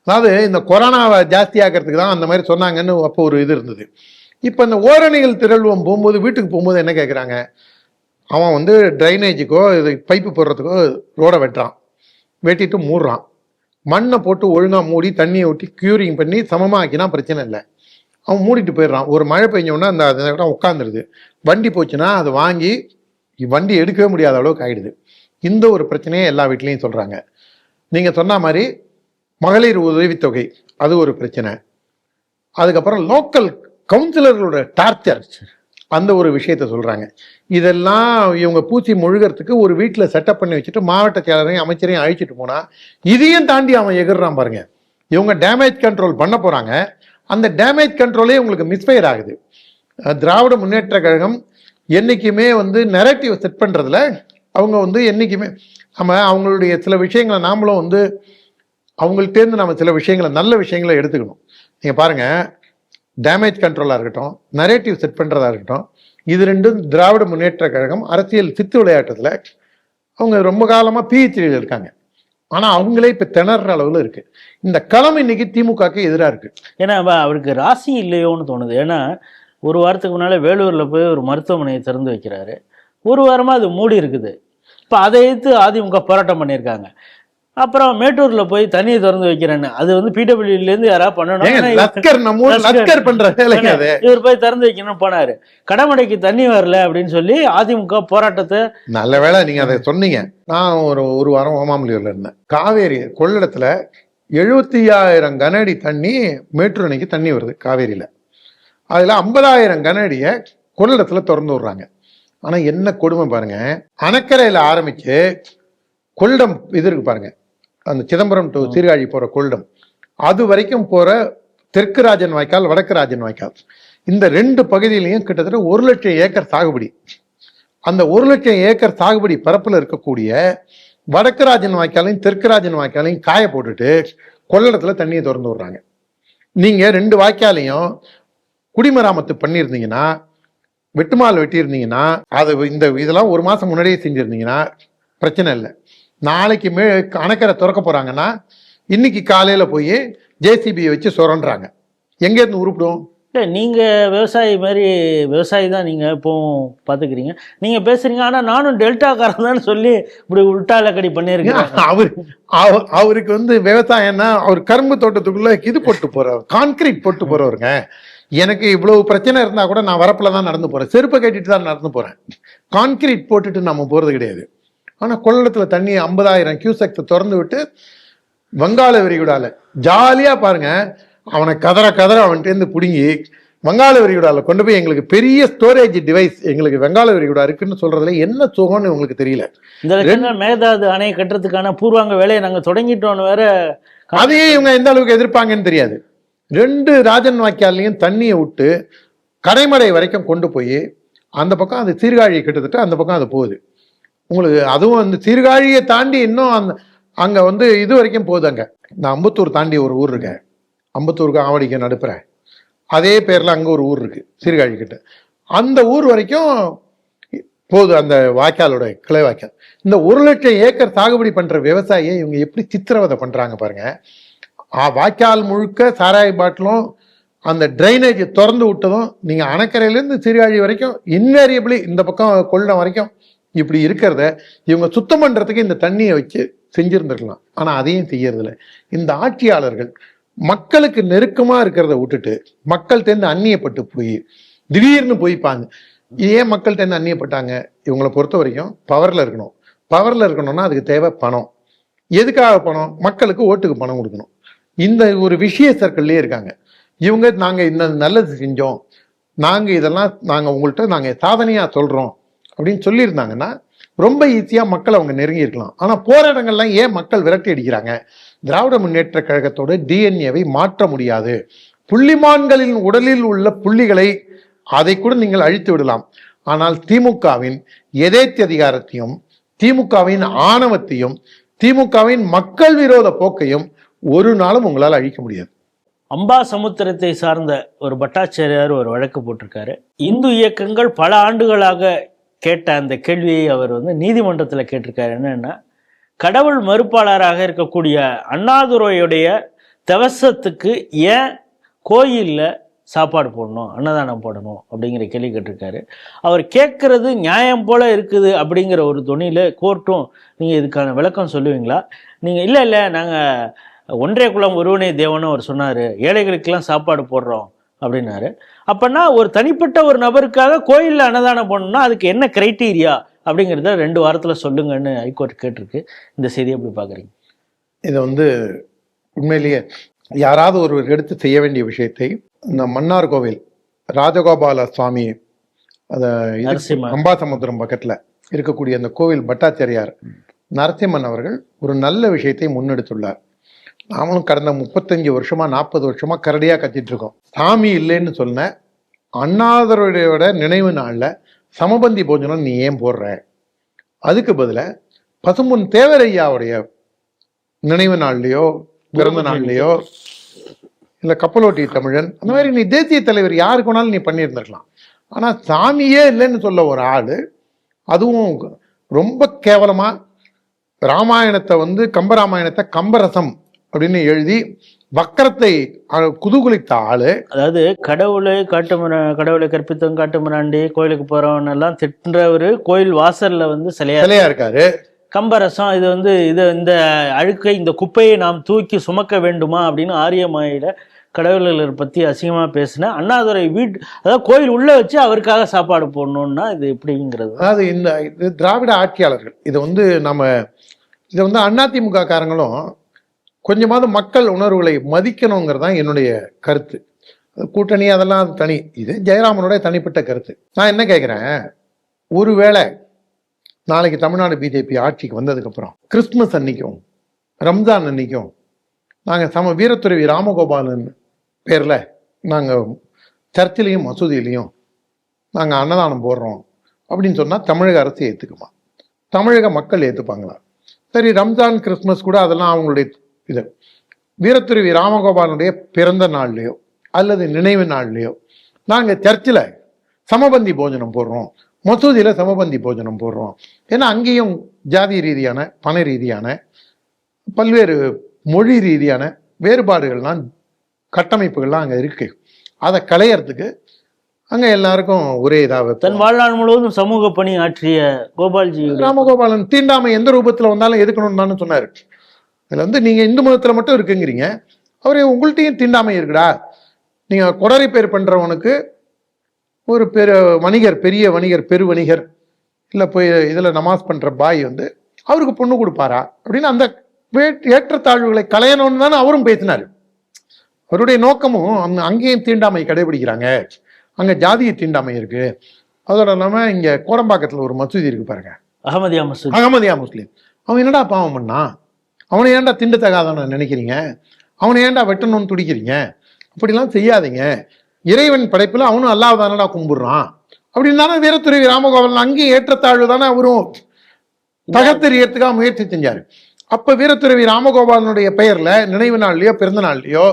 அதாவது இந்த கொரோனாவை ஜாஸ்தி ஆக்கிறதுக்கு தான் அந்த மாதிரி சொன்னாங்கன்னு அப்போ ஒரு இது இருந்தது. இப்ப இந்த ஓரணியில் திரள்வோம் போகும்போது வீட்டுக்கு போகும்போது என்ன கேட்குறாங்க, அவன் வந்து ட்ரைனேஜுக்கோ இது பைப்பு போடுறதுக்கோ ரோடை வெட்டிட்டு மூடுறான். மண்ணை போட்டு ஒழுங்கா மூடி தண்ணியை ஊட்டி கியூரிங் பண்ணி சமமா ஆக்கினா பிரச்சனை இல்லை. அவன் மூடிட்டு போயிடுறான். ஒரு மழை பெஞ்சோன்னா அந்த இடம் உட்காந்துருது. வண்டி போச்சுன்னா அதை வாங்கி வண்டி எடுக்கவே முடியாத அளவுக்கு ஆயிடுது. இந்த ஒரு பிரச்சனையே எல்லா வீட்லையும் சொல்றாங்க. நீங்க சொன்ன மாதிரி மகளிர் உதவித்தொகை அது ஒரு பிரச்சனை. அதுக்கப்புறம் லோக்கல் கவுன்சிலர்களோட டார்ச்சர் அந்த ஒரு விஷயத்த சொல்றாங்க. இதெல்லாம் இவங்க பூச்சி முழுகிறதுக்கு ஒரு வீட்டில் செட்டப் பண்ணி வச்சுட்டு மாவட்ட செயலரையும் அமைச்சரையும் அழிச்சிட்டு போனா இதையும் தாண்டி அவன் எகிர்றான் பாருங்க. இவங்க டேமேஜ் கண்ட்ரோல் பண்ண போறாங்க. அந்த டேமேஜ் கண்ட்ரோலே உங்களுக்கு மிஸ்ஃபயர் ஆகுது. திராவிட முன்னேற்ற கழகம் என்னைக்குமே வந்து நெரேட்டிவ் செட் பண்றதுல அவங்க வந்து என்னைக்குமே அவங்களுடைய சில விஷயங்களை நாமளும் வந்து அவங்கள்ட்டேருந்து நம்ம சில விஷயங்களை நல்ல விஷயங்களை எடுத்துக்கணும். நீங்க பாருங்க, டேமேஜ் கண்ட்ரோலா இருக்கட்டும், நரேட்டிவ் செட் பண்றதா இருக்கட்டும், இது ரெண்டும் திராவிட முன்னேற்ற கழகம் அரசியல் சித்து விளையாட்டுல அவங்க ரொம்ப காலமா பிஹெச்டியில் இருக்காங்க. ஆனா அவங்களே இப்ப திணற அளவுல இருக்கு. இந்த களம் இன்னைக்கு திமுகக்கு எதிராக இருக்கு. ஏன்னா அவருக்கு ராசி இல்லையோன்னு தோணுது. ஏன்னா ஒரு வாரத்துக்கு முன்னால வேலூர்ல போய் ஒரு மருத்துவமனையை திறந்து வைக்கிறாரு. ஒரு வாரமா அது மூடி இருக்குது. இப்ப அதை எதிர்த்து அதிமுக போராட்டம் பண்ணியிருக்காங்க. அப்புறம் மேட்டூர்ல போய் தண்ணியை திறந்து வைக்கிறேன்னு அது வந்து பிடபிள்யூல இருந்து யாராவது பண்ணணும். இவர் போய் திறந்து வைக்கணும்னு போனாரு. கடமடைக்கு தண்ணி வரல அப்படின்னு சொல்லி அதிமுக போராட்டத்தை. நல்ல வேளை நீங்க அதை சொன்னீங்க. நான் ஒரு வாரம் ஓமாமலியூர்ல இருந்தேன். காவேரி கொள்ளிடத்துல 75,000 கன அடி தண்ணி மேட்டூர் அணைக்கு தண்ணி வருது காவேரியில. அதுல 50,000 கன அடியை கொள்ளிடத்துல திறந்து விடுறாங்க. ஆனா என்ன கொடுமை பாருங்க, அணக்கரையில ஆரம்பிச்சு கொள்ளிடம் இது இருக்கு பாருங்க, அந்த சிதம்பரம் டு சீர்காழி போற கொள்ளிடம் அது வரைக்கும் போற தெற்கு ராஜன் வாய்க்கால், வடக்கு ராஜன் வாய்க்கால், இந்த 2 பகுதியிலையும் கிட்டத்தட்ட 1,00,000 ஏக்கர் சாகுபடி. அந்த 1,00,000 ஏக்கர் சாகுபடி பரப்புல இருக்கக்கூடிய வடக்கு ராஜன் வாய்க்காலையும் தெற்கு ராஜன் வாய்க்காலையும் காய போட்டுட்டு கொள்ளிடத்துல தண்ணியை திறந்து விடுறாங்க. நீங்க 2 வாய்க்காலையும் குடிமராமத்து பண்ணியிருந்தீங்கன்னா வெட்டுமால் வெட்டியிருந்தீங்கன்னா அது இதெல்லாம் ஒரு மாசம் முன்னாடியே செஞ்சிருந்தீங்கன்னா பிரச்சனை இல்லை. நாளைக்கு அணைக்கரை திறக்க போறாங்கன்னா இன்னைக்கு காலையில போய் ஜேசிபியை வச்சு சுரண்டுறாங்க. எங்க இருந்து உருப்பிடும்? இல்லை, நீங்கள் விவசாயி மாதிரி விவசாயி தான் நீங்கள் இப்போ பார்த்துக்கிறீங்க, நீங்கள் பேசுகிறீங்க. ஆனால் நானும் டெல்டாக்காரன் தான் சொல்லி இப்படி உள்டாலக்கடி பண்ணியிருக்கேன். அவருக்கு விவசாயம்னா அவர் கரும்பு தோட்டத்துக்குள்ள இது போட்டு போறவர், கான்கிரீட் போட்டு போறவருங்க. எனக்கு இவ்வளவு பிரச்சனை இருந்தா கூட நான் வரப்புல தான் நடந்து போறேன், செருப்பை கட்டிட்டு தான் நடந்து போறேன். கான்கிரீட் போட்டுட்டு நம்ம போறது கிடையாது. ஆனா கொள்ளத்துல தண்ணி 50,000 கியூசெக் திறந்து விட்டு வங்காள விரிகுடால ஜாலியா பாருங்க, அவனை கதற அவன்கிட்ட இருந்து பிடுங்கி வங்காள விரிகுடால கொண்டு போய் எங்களுக்கு பெரிய ஸ்டோரேஜ் டிவைஸ், எங்களுக்கு வங்காள விரிகுடா இருக்குன்னு சொல்றதுல என்ன சுகம்னு உங்களுக்கு தெரியல. இந்த மேகதாது அணை கட்டுறதுக்கான பூர்வாங்க வேலையை நாங்க தொடங்கிட்டோம்னு வேற, அதையே இவங்க எந்த அளவுக்கு எதிர்ப்பாங்கன்னு தெரியாது. 2 ராஜன் வாய்க்காலையும் தண்ணியை விட்டு கடைமடை வரைக்கும் கொண்டு போய் அந்த பக்கம் அது சீர்காழி கிட்டத்தட்ட அந்த பக்கம் அது போகுது. உங்களுக்கு அதுவும் சீர்காழியை தாண்டி இன்னும் அங்க இது வரைக்கும் போகுது. அங்க இந்த அம்பத்தூர் தாண்டி ஒரு ஊர் இருக்கு, அம்பத்தூருக்கு ஆவடிக்க நடுப்புற அதே பேர்ல அங்க ஒரு ஊர் இருக்கு சீர்காழி கிட்ட. அந்த ஊர் வரைக்கும் போகுது அந்த வாய்க்காலோட கிளை வாய்க்கால். இந்த 1,00,000 ஏக்கர் சாகுபடி பண்ற விவசாயியை இவங்க எப்படி சித்திரவதை பண்றாங்க பாருங்க. வாய்க்கால் முழுக்க சாராய பாட்டிலும் அந்த டிரைனேஜ் திறந்து விட்டதும் நீங்க அணைக்கரையிலேருந்து சீர்காழி வரைக்கும் இன்வேரியபிளி இந்த பக்கம் கொள்ளிடம் வரைக்கும் இப்படி இருக்கிறத இவங்க சுத்தம் பண்றதுக்கு இந்த தண்ணியை வச்சு செஞ்சிருந்திருக்கலாம். ஆனா அதையும் செய்யறதில்ல. இந்த ஆட்சியாளர்கள் மக்களுக்கு நெருக்கமா இருக்கிறத விட்டுட்டு மக்கள் தேர்ந்து அந்நியப்பட்டு போய் திடீர்னு போய்ப்பாங்க. ஏன் மக்கள் தேர்ந்து அந்நியப்பட்டாங்க? இவங்களை பொறுத்த வரைக்கும் பவர்ல இருக்கணும். பவர்ல இருக்கணும்னா அதுக்கு தேவை பணம். எதுக்காக பணம்? மக்களுக்கு ஓட்டுக்கு பணம் கொடுக்கணும். இந்த ஒரு விஷய சர்க்கிள்லயே இருக்காங்க இவங்க. நாங்க இந்த நல்லது செஞ்சோம், நாங்க இதெல்லாம் உங்கள்கிட்ட நாங்க சாதனையா சொல்றோம் அப்படின்னு சொல்லியிருந்தாங்கன்னா ரொம்ப ஈஸியா மக்கள் அவங்க நெருங்கி இருக்கலாம். ஆனா போற இடங்கள்லாம் ஏன் மக்கள் விரட்டி அடிக்கிறாங்க? திராவிட முன்னேற்ற கழகத்தோட டிஎன்ஏவை மாற்ற முடியாது. புள்ளிமான்களின் உடலில் உள்ள புள்ளிகளை அதை கூட நீங்கள் அழித்து விடலாம். ஆனால் திமுகவின் எதேச்சதிகாரத்தையும் திமுகவின் ஆணவத்தையும் திமுகவின் மக்கள் விரோத போக்கையும் ஒரு நாளும் உங்களால் அழிக்க முடியாது. அம்பா சமுத்திரத்தை சார்ந்த ஒரு பட்டாச்சாரியார் ஒரு வழக்கு போட்டிருக்காரு. இந்து இயக்கங்கள் பல ஆண்டுகளாக கேட்ட அந்த கேள்வியை அவர் நீதிமன்றத்தில் கேட்டிருக்காரு. என்னன்னா, கடவுள் மறுப்பாளராக இருக்கக்கூடிய அண்ணாதுரையுடைய தவசத்துக்கு ஏன் கோயிலில் சாப்பாடு போடணும், அன்னதானம் போடணும் அப்படிங்கிற கேள்வி கேட்டிருக்காரு. அவர் கேட்கறது நியாயம் போல இருக்குது அப்படிங்கிற ஒரு துணியில் கோர்ட்டும் நீங்கள் இதுக்கான விளக்கம் சொல்லுவீங்களா? நீங்கள் இல்லை நாங்கள் ஒன்றே குலம் ஒருவனே தேவனும் அவர் சொன்னார், ஏழைகளுக்கெல்லாம் சாப்பாடு போடுறோம் அப்படின்னாரு. அப்போனா ஒரு தனிப்பட்ட ஒரு நபருக்காக கோயிலில் அன்னதானம் போடணும்னா அதுக்கு என்ன கிரைட்டீரியா அப்படிங்கிறத 2 வாரத்தில் சொல்லுங்கன்னு ஹைகோர்ட் கேட்டிருக்கு. இந்த செய்தியை எப்படி பார்க்குறீங்க? இதை உண்மையிலேயே யாராவது ஒருவர் எடுத்து செய்ய வேண்டிய விஷயத்தை இந்த மன்னார் கோவில் ராஜகோபால சுவாமி அம்பாசமுத்திரம் பக்கத்துல இருக்கக்கூடிய அந்த கோவில் பட்டாச்சாரியார் நரசிம்மன் அவர்கள் ஒரு நல்ல விஷயத்தை முன்னெடுத்துள்ளார். நாமளும் கடந்த 35 வருஷமா 40 வருஷமா கரடியா கத்திட்டு இருக்கோம். சாமி இல்லைன்னு சொன்ன அண்ணாதுரையோட நினைவு நாள்ல சமபந்தி போஜனம் நீ ஏன் போடுற? அதுக்கு பதில பசும்பொன் தேவரையாவுடைய நினைவு நாள்லயோ பிறந்த நாள்லயோ இல்ல கப்பலோட்டி தமிழன் அந்த மாதிரி நீ தேசிய தலைவர் யாருக்கு வேணாலும் நீ பண்ணியிருந்திருக்கலாம். ஆனா சாமியே இல்லைன்னு சொல்ல ஒரு ஆளு, அதுவும் ரொம்ப கேவலமா ராமாயணத்தை கம்பராமாயணத்தை கம்பரசம் அப்படின்னு எழுதி வக்கரத்தை குதூகுலித்த ஆளு. அதாவது கடவுளை கற்பித்தவங்க காட்டுமிராண்டி கோயிலுக்கு போறவன் எல்லாம் திட்டுறவரு கோயில் வாசல்ல சிலையா இருக்காரு. கம்பரசம் இது இந்த அழுக்கை இந்த குப்பையை நாம் தூக்கி சுமக்க வேண்டுமா அப்படின்னு ஆரியமாயில கடவுள்களை பத்தி அசிங்கமா பேசின அண்ணாதுரை அதாவது கோயில் உள்ள வச்சு அவருக்காக சாப்பாடு போடணும்னா இது எப்படிங்கிறது. அதாவது இந்த திராவிட ஆட்சியாளர்கள் இதை அதிமுக காரங்களும் கொஞ்சமாவது மக்கள் உணர்வுகளை மதிக்கணுங்கிறதான் என்னுடைய கருத்து. கூட்டணி அதெல்லாம் தனி, இது ஜெயராமனுடைய தனிப்பட்ட கருத்து. நான் என்ன கேட்குறேன், ஒருவேளை நாளைக்கு தமிழ்நாடு பிஜேபி ஆட்சிக்கு வந்ததுக்கு அப்புறம் கிறிஸ்துமஸ் அன்னைக்கும் ரம்ஜான் அன்னைக்கும் நாங்கள் வீரத்துறவி ராமகோபாலன் பேர்ல நாங்கள் சர்ச்சிலையும் மசூதியிலையும் நாங்கள் அன்னதானம் போடுறோம் அப்படின்னு சொன்னா தமிழக அரசு ஏற்றுக்குமா? தமிழக மக்கள் ஏற்றுப்பாங்களா? சரி, ரம்ஜான் கிறிஸ்துமஸ் கூட அதெல்லாம் அவங்களுடைய இது. வீரத்துறவி ராமகோபாலனுடைய பிறந்த நாள்லையோ அல்லது நினைவு நாள்லையோ நாங்கள் சர்ச்சில் சமபந்தி போஜனம் போடுறோம், மசூதியில சமபந்தி போஜனம் போடுறோம். ஏன்னா அங்கேயும் ஜாதி ரீதியான, பண ரீதியான, பல்வேறு மொழி ரீதியான வேறுபாடுகள்லாம், கட்டமைப்புகள்லாம் அங்கே இருக்கு. அதை களையறதுக்கு அங்கே எல்லாருக்கும் ஒரே இதாக தன் வாழ்நாள் முழுவதும் சமூக பணி ஆற்றிய கோபால்ஜி ராமகோபாலன் தீண்டாமை எந்த ரூபத்தில் வந்தாலும் எதுக்கணும்னு தானே சொன்னார். அதில் வந்து நீங்கள் இந்து மதத்தில் மட்டும் இருக்குங்கிறீங்க, அவரே உங்கள்கிட்டையும் தீண்டாமை இருக்குடா. நீங்கள் கொடரை பேர் பண்ணுறவனுக்கு ஒரு வணிகர், பெரிய வணிகர், பெரு வணிகர் இல்லை போய் இதில் நமாஸ் பண்ணுற பாய் வந்து அவருக்கு பொண்ணு கொடுப்பாரா அப்படின்னு அந்த ஏற்றத்தாழ்வுகளை களையணும்னு தானே அவரும் பேசினார். அவருடைய நோக்கமும் அங்கேயும் தீண்டாமை கடைபிடிக்கிறாங்க, அங்கே ஜாதிய தீண்டாமை இருக்கு. அதோட இல்லாமல் இங்கே கோடம்பாக்கத்தில் ஒரு மசூதி இருக்கு பாருங்க, அகமதியா முஸ்லீம். அவன் என்னடா பாவம் பண்ணா? அவனை ஏன்டா திண்டு தகாதவன நினைக்கிறீங்க? அவனை ஏன்டா வெட்டணும்னு துடிக்கிறீங்க? அப்படிலாம் செய்யாதீங்க. இறைவன் படைப்பில் அவனும் அல்லாஹ் தானடா கும்பிடுறான் அப்படின்னு தானே வீரத்துறை ராமகோபாலன் அங்கேயும் ஏற்றத்தாழ்வு தானே அவரும் தகர்த்தெறியறதுக்காக முயற்சி செஞ்சாரு. அப்ப வீரத்துறவி ராமகோபாலனுடைய பெயர்ல நினைவு நாள்லயோ பிறந்த நாள்லயோ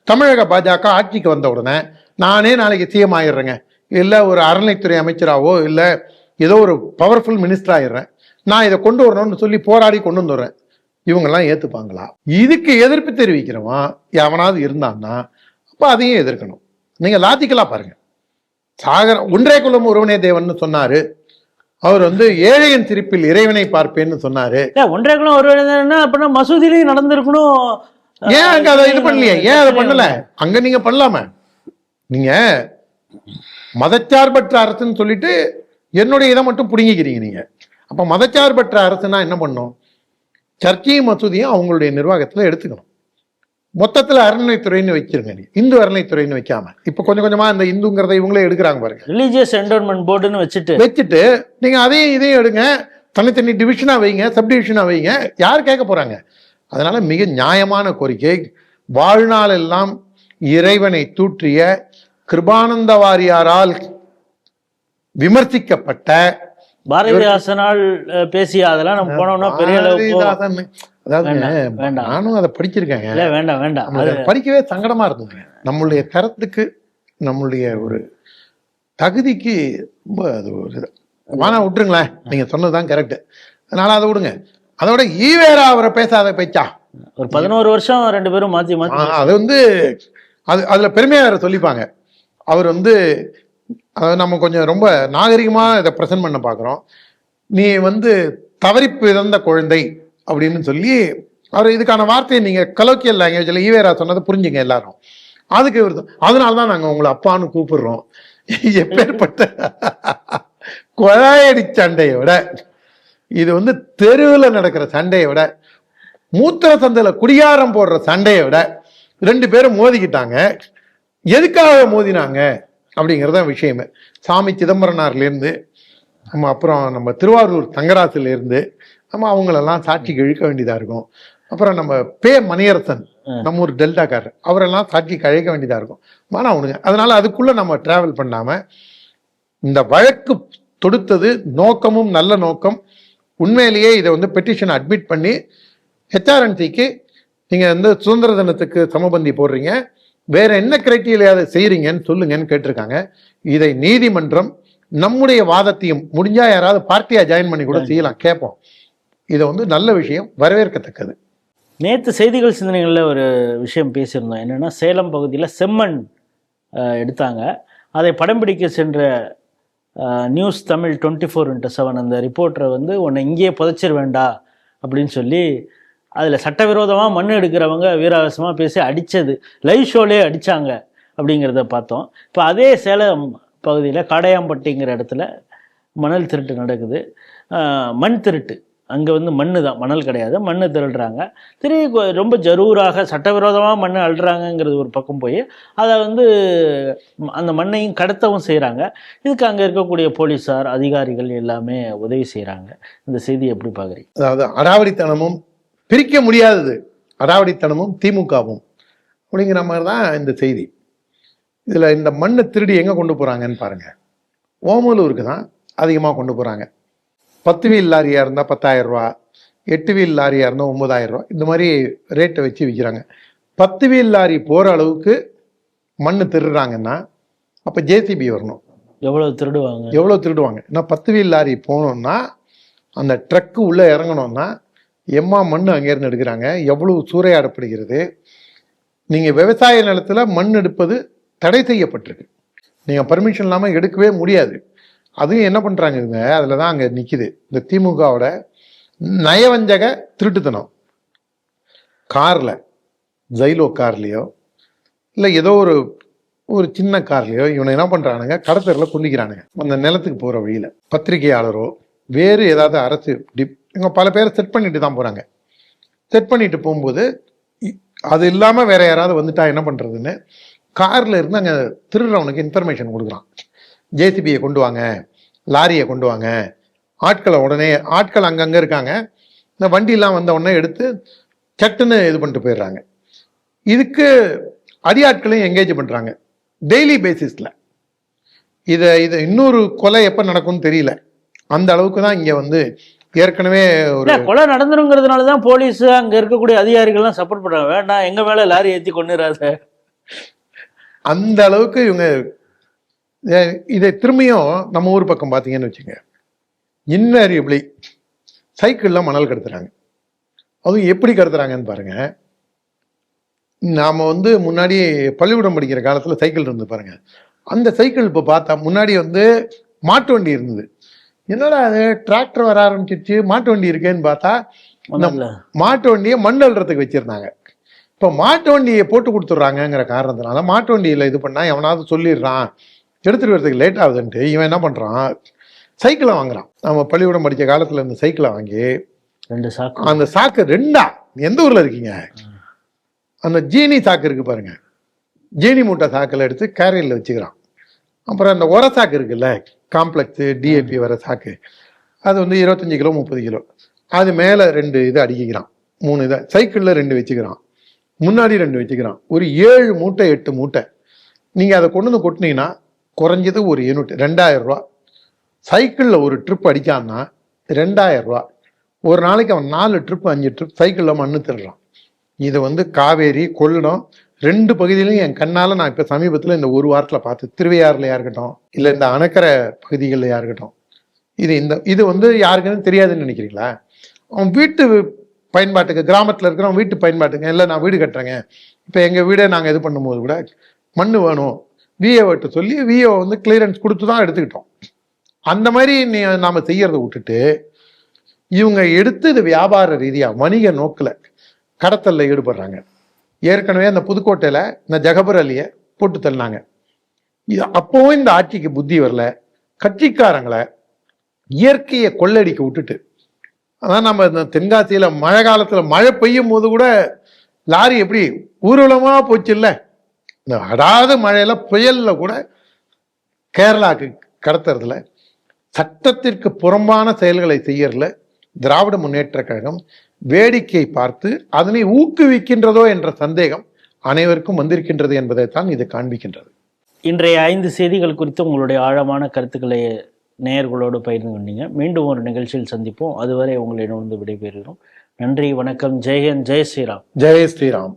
தமிழக பாஜக ஆட்சிக்கு வந்த உடனே நானே நாளைக்கு சிஎம் ஆயிடுறேங்க, இல்லை ஒரு அறநிலைத்துறை அமைச்சராவோ இல்லை ஏதோ ஒரு பவர்ஃபுல் மினிஸ்டர் ஆயிடுறேன், நான் இதை கொண்டு வரணும்னு சொல்லி போராடி கொண்டு வந்துடுறேன், இவங்கெல்லாம் ஏற்றுப்பாங்களா? இதுக்கு எதிர்ப்பு தெரிவிக்கிறவன் எவனாவது இருந்தான்னா அப்போ அதையும் எதிர்க்கணும். நீங்கள் லாஜிக்கலாக பாருங்க. ஒன்றே குலம் ஒருவனே தேவன் சொன்னாரு, அவர் வந்து ஏழையின் சிரிப்பில் இறைவனை பார்ப்பேன்னு சொன்னாரு. ஒன்றே குலம் ஒருவனே அப்படின்னா மசூதியிலையும் நடந்திருக்கணும். ஏன் அங்க அதை இது பண்ணலையே? ஏன் அதை பண்ணல? அங்க நீங்க பண்ணலாம? நீங்க மதச்சார்பற்ற அரசுன்னு சொல்லிட்டு என்னுடைய இதை மட்டும் புடுங்கிக்கிறீங்க நீங்க. அப்ப மதச்சார்பற்ற அரசுனா என்ன பண்ணும்? சர்ச்சையும் மசூதியும் அவங்களுடைய நிர்வாகத்துல எடுத்துக்கணும். மொத்தத்துல அறநிலைத்துறைன்னு வச்சிருங்க. நீ இந்து அறநிலைத்துறைன்னு வைக்காம இப்ப கொஞ்சம் கொஞ்சமா இந்த இந்துங்கிறத இவங்களே எடுக்கிறாங்க பாருங்க. ரிலீஜியஸ் என்டோன்மெண்ட் போர்டுன்னு வச்சுட்டு நீங்க அதையும் இதையும் எடுங்க, தனித்தனி டிவிஷனா வைங்க, சப் டிவிஷனா வைங்க, யார் கேட்க போறாங்க? அதனால மிக நியாயமான கோரிக்கை. வாழ்நாள் எல்லாம் இறைவனை தூற்றிய கிருபானந்த வாரியாரால் விமர்சிக்கப்பட்ட பாரதிதாசனால் பேசிய அதெல்லாம் நம்ம போனோம்னா பெரிய அதாவது நானும் அதை படிச்சிருக்கேன். வேண்டாம் படிக்கவே சங்கடமா இருந்ததுங்க. நம்மளுடைய தரத்துக்கு, நம்மளுடைய ஒரு தகுதிக்கு ரொம்ப அது ஒரு வானா விட்டுருங்களேன். நீங்க சொன்னதுதான் கரெக்ட், அதனால அதை விடுங்க. அதோட ஈவேரா அவரை பேசாத பேச்சா ஒரு 11 வருஷம் 2 பேரும் மாத்தி அது வந்து அதுல பெருமையா வேற சொல்லிப்பாங்க. அவர் வந்து நம்ம கொஞ்சம் ரொம்ப நாகரிகமா இதை பிரசன்ட் பண்ண பாக்குறோம். நீ வந்து தவறி பிறந்த குழந்தை அப்படின்னு சொல்லி அவர் இதுக்கான வார்த்தையை நீங்க கலோக்கியல் லாங்குவேஜ்ல ஈவேரா சொன்னதை புரிஞ்சுங்க எல்லாரும். அதுக்கு அதனாலதான் நாங்க உங்களை அப்பான்னு கூப்பிடுறோம். எப்பேற்பட்ட கொழாயடி சண்டையை விட, இது வந்து தெருவில் நடக்கிற சண்டையை விட, மூத்திர சந்தையில குடியாரம் போடுற சண்டையை விட 2 பேரும் மோதிக்கிட்டாங்க. எதுக்காக மோதினாங்க அப்படிங்கிறத விஷயமே. சாமி சிதம்பரனார்லேருந்து நம்ம அப்புறம் நம்ம திருவாரூர் தங்கராசுலேருந்து நம்ம அவங்களெல்லாம் சாட்சிக்கு இழுக்க வேண்டியதாக இருக்கும். அப்புறம் நம்ம மணியரசன், நம்ம ஒரு டெல்டாக்காரர், அவரெல்லாம் சாட்சிக்கு அழைக்க வேண்டியதாக இருக்கும். ஆனால் அவனுங்க அதனால அதுக்குள்ள நம்ம டிராவல் பண்ணாமல் இந்த வழக்கு தொடுத்தது நோக்கமும் நல்ல நோக்கம். உண்மையிலேயே இதை வந்து பெட்டிஷன் அட்மிட் பண்ணி ஹெச்ஆர்என்சிக்கு நீங்கள் வந்து சுதந்திர தினத்துக்கு சமபந்தி போடுறீங்க, வேற என்ன கிரைட்டீரியாவை செய்கிறீங்கன்னு சொல்லுங்கன்னு கேட்டிருக்காங்க. இதை நீதிமன்றம் நம்முடைய வாதத்தையும் முடிஞ்சா யாராவது பார்ட்டியா ஜாயின் பண்ணி கூட செய்யலாம், கேட்போம். இதை வந்து நல்ல விஷயம், வரவேற்கத்தக்கது. நேற்று செய்திகள் சிந்தனைகளில் ஒரு விஷயம் பேசியிருந்தோம். என்னென்னா சேலம் பகுதியில் செம்மண் எடுத்தாங்க. அதை படம் பிடிக்க சென்ற நியூஸ் தமிழ் 24x7 அந்த ரிப்போர்ட்டரை வந்து உன்னை இங்கேயே புதைச்சிட வேண்டா அப்படின்னு சொல்லி அதில் சட்டவிரோதமாக மண் எடுக்கிறவங்க வீராவேசமாக பேசி அடித்தது, லைவ் ஷோலேயே அடித்தாங்க அப்படிங்கிறத பார்த்தோம். இப்போ அதே சேலம் பகுதியில் காடையாம்பட்டிங்கிற இடத்துல மணல் திருட்டு நடக்குது. மண் திருட்டு, அங்கே வந்து மண் தான், மணல் கிடையாது, மண் திருடுறாங்க. ரொம்ப ஜரூராக சட்டவிரோதமாக மண் அள்ளுறாங்கங்கிறது ஒரு பக்கம் போய் அதை வந்து அந்த மண்ணையும் கடத்தவும் செய்கிறாங்க. இதுக்கு அங்கே இருக்கக்கூடிய போலீஸார் அதிகாரிகள் எல்லாமே உதவி செய்கிறாங்க. இந்த செய்தி எப்படி பார்க்குறீங்க? அதாவது அடாவடித்தனமும் பிரிக்க முடியாதது, அடாவடித்தனமும் திமுகவும் அப்படிங்கிற மாதிரி தான் இந்த செய்தி. இதில் இந்த மண்ணை திருடி எங்கே கொண்டு போகிறாங்கன்னு பாருங்கள். ஓமலூருக்கு தான் அதிகமாக கொண்டு போகிறாங்க. 10 வீல் லாரியாக இருந்தால் 10,000 ரூபா, 8 வீல் லாரியாக இருந்தால் 9,000 ரூபா, இந்த மாதிரி ரேட்டை வச்சு விற்கிறாங்க. 10 வீல் லாரி போகிற அளவுக்கு மண் திருடுறாங்கன்னா அப்போ ஜேசிபி வரணும். எவ்வளவு திருடுவாங்க, எவ்வளோ திருடுவாங்க. ஏன்னா 10 வீல் லாரி போனோம்னா அந்த ட்ரக்கு உள்ளே இறங்கணும்னா எம்மா மண் அங்கேருந்து எடுக்கிறாங்க, எவ்வளவு சூறையாடப்படுகிறது. நீங்கள் விவசாய நிலத்தில் மண் எடுப்பது தடை செய்யப்பட்டிருக்கு, நீங்கள் பர்மிஷன் இல்லாமல் எடுக்கவே முடியாது. அதுவும் என்ன பண்ணுறாங்க இவங்க, அதில் தான் அங்கே நிற்கிது இந்த திமுகவோட நயவஞ்சக திருட்டுத்தனம். காரில் ஜைலோ கார்லேயோ இல்லை ஏதோ ஒரு சின்ன கார்லேயோ இவனை என்ன பண்ணுறானுங்க, கடத்தரில் குந்திக்கிறானுங்க. அந்த நிலத்துக்கு போகிற வழியில் பத்திரிகையாளரோ வேறு ஏதாவது அரசு இவங்க பல பேரை செட் பண்ணிட்டு தான் போகிறாங்க. செட் பண்ணிட்டு போகும்போது அது இல்லாமல் வேற யாராவது வந்துட்டா என்ன பண்ணுறதுன்னு காரில் இருந்து அங்கே திருடுறவனுக்கு இன்ஃபர்மேஷன் கொடுக்குறான். ஜேசிபியை கொண்டு வாங்க, லாரியை கொண்டு வாங்க, ஆட்களை உடனே, ஆட்கள் அங்கங்கே இருக்காங்க, இந்த வண்டியெல்லாம் வந்த உடனே எடுத்து சட்டுன்னு இது பண்ணிட்டு போயிடுறாங்க. இதுக்கு அடியாட்களையும் எங்கேஜ் பண்ணுறாங்க டெய்லி பேசிஸில். இதை இன்னொரு கொலை எப்போ நடக்கும்னு தெரியல, அந்த அளவுக்கு தான் இங்கே வந்து ஏற்கனவே ஒரு கொலை நடந்துருங்கிறதுனால தான் போலீஸ் அங்கே இருக்கக்கூடிய அதிகாரிகள்லாம் சப்போர்ட் பண்ணுறாங்க. வேண்டாம், எங்கள் மேலே லாரி ஏற்றி கொண்டுறாத, அந்த அளவுக்கு இவங்க. இதை திரும்பியும் நம்ம ஊர் பக்கம் பார்த்தீங்கன்னு வச்சுங்க, இன்வேரியபிளி சைக்கிளில் மணல் கடத்துறாங்க. அதுவும் எப்படி கடத்துறாங்கன்னு பாருங்க. நாம் வந்து முன்னாடி பள்ளிக்கூடம் படிக்கிற காலத்தில் சைக்கிள் இருந்து பாருங்க, அந்த சைக்கிள் இப்போ பார்த்தா முன்னாடி வந்து மாட்டு வண்டி இருந்தது. என்னடா அது டிராக்டர் வர ஆரம்பிச்சிருச்சு, மாட்டு வண்டி இருக்கேன்னு பார்த்தா மாட்டு வண்டியை மண் அள்ளுறதுக்கு வச்சிருந்தாங்க. இப்போ மாட்டு வண்டியை போட்டு கொடுத்துட்றாங்கங்கிற காரணத்தினால மாட்டு வண்டியில் இது பண்ணால் எவனாவது சொல்லிடுறான், எடுத்துகிட்டு வரதுக்கு லேட் ஆகுதுன்ட்டு இவன் என்ன பண்ணுறான், சைக்கிளை வாங்குறான். நம்ம பள்ளிக்கூடம் படித்த காலத்தில் இந்த சைக்கிளை வாங்கி 2 சாக்கு, அந்த சாக்கு 2 எந்த ஊரில் இருக்கீங்க, அந்த ஜீனி சாக்கு இருக்குது பாருங்க, ஜீனி மூட்டை சாக்கில் எடுத்து கேரியரில் வச்சுக்கிறான். அப்புறம் அந்த உர சாக்கு இருக்குல்ல, காம்ப்ளெக்ஸு டிஏபி வர சாக்கு, அது வந்து 25 கிலோ 30 கிலோ, அது மேலே 2 இது அடிக்கிறான், 3 இதை சைக்கிளில் 2 வச்சுக்கிறான், முன்னாடி 2 வச்சுக்கிறான். ஒரு 7 மூட்டை 8 மூட்டை நீங்கள் அதை கொண்டு வந்து கொட்டினீங்கன்னா குறைஞ்சது ஒரு யூனிட் 2000 ரூபா. சைக்கிளில் ஒரு ட்ரிப் அடிக்கான்னா 2000 ரூபா. ஒரு நாளைக்கு அவன் 4 ட்ரிப் 5 ட்ரிப் சைக்கிளில் மண்ணு திருடுறான். இது வந்து காவேரி கொள்ளிடம் 2 பகுதியிலையும் என் கண்ணால் நான் இப்போ சமீபத்தில் இந்த ஒரு வாரத்தில் பார்த்து, திருவையாறுலையா இருக்கட்டும் இல்லை இந்த அணைக்கரை பகுதிகளிலையா இருக்கட்டும், இது வந்து யாருக்குன்னு தெரியாதுன்னு நினைக்கிறீங்களா? அவன் வீட்டு பயன்பாட்டுக்கு, கிராமத்தில் இருக்கிறவன் வீட்டு பயன்பாட்டுக்கு, இல்லை நான் வீடு கட்டுறேங்க, இப்போ எங்கள் வீடை நாங்கள் இது பண்ணும்போது கூட மண் வேணும் விஏஓட்ட சொல்லி விஏஓ வந்து கிளியரன்ஸ் கொடுத்து தான் எடுத்துக்கிட்டோம். அந்த மாதிரி நாம் செய்யறதை விட்டுட்டு இவங்க எடுத்து இது வியாபார ரீதியாக வணிக நோக்கில் கடத்தலில் ஈடுபடுறாங்க. ஏற்கனவே அந்த புதுக்கோட்டையில் இந்த ஜகபர் அலியை போட்டு தள்ளினாங்க. அப்போவும் இந்த ஆட்சிக்கு புத்தி வரல, கட்சிக்காரங்களை இயற்கையை கொள்ளடிக்க விட்டுட்டு. அதான் நம்ம இந்த தென்காசியில் மழை காலத்தில் மழை பெய்யும் போது கூட லாரி எப்படி ஊர்வலமாக போச்சு இல்லை, இந்த அடாத மழையில புயலில் கூட கேரளாவுக்கு கடத்துறதுல, சட்டத்திற்கு புறம்பான செயல்களை செய்யறதுல திராவிட முன்னேற்ற கழகம் வேடிக்கை பார்த்து அதனை ஊக்குவிக்கின்றதோ என்ற சந்தேகம் அனைவருக்கும் வந்திருக்கின்றது என்பதைத்தான் இது காண்பிக்கின்றது. இன்றைய 5 செய்திகள் குறித்து உங்களுடைய ஆழமான கருத்துக்களை நேயர்களோடு பகிர்ந்து கொண்டீங்க. மீண்டும் ஒரு நிகழ்ச்சியில் சந்திப்போம். அதுவரை உங்களிடம் விடைபெறுகிறோம். நன்றி, வணக்கம், ஜெயஹிந்த், ஜெய் ஸ்ரீராம். ஜெய் ஸ்ரீராம்.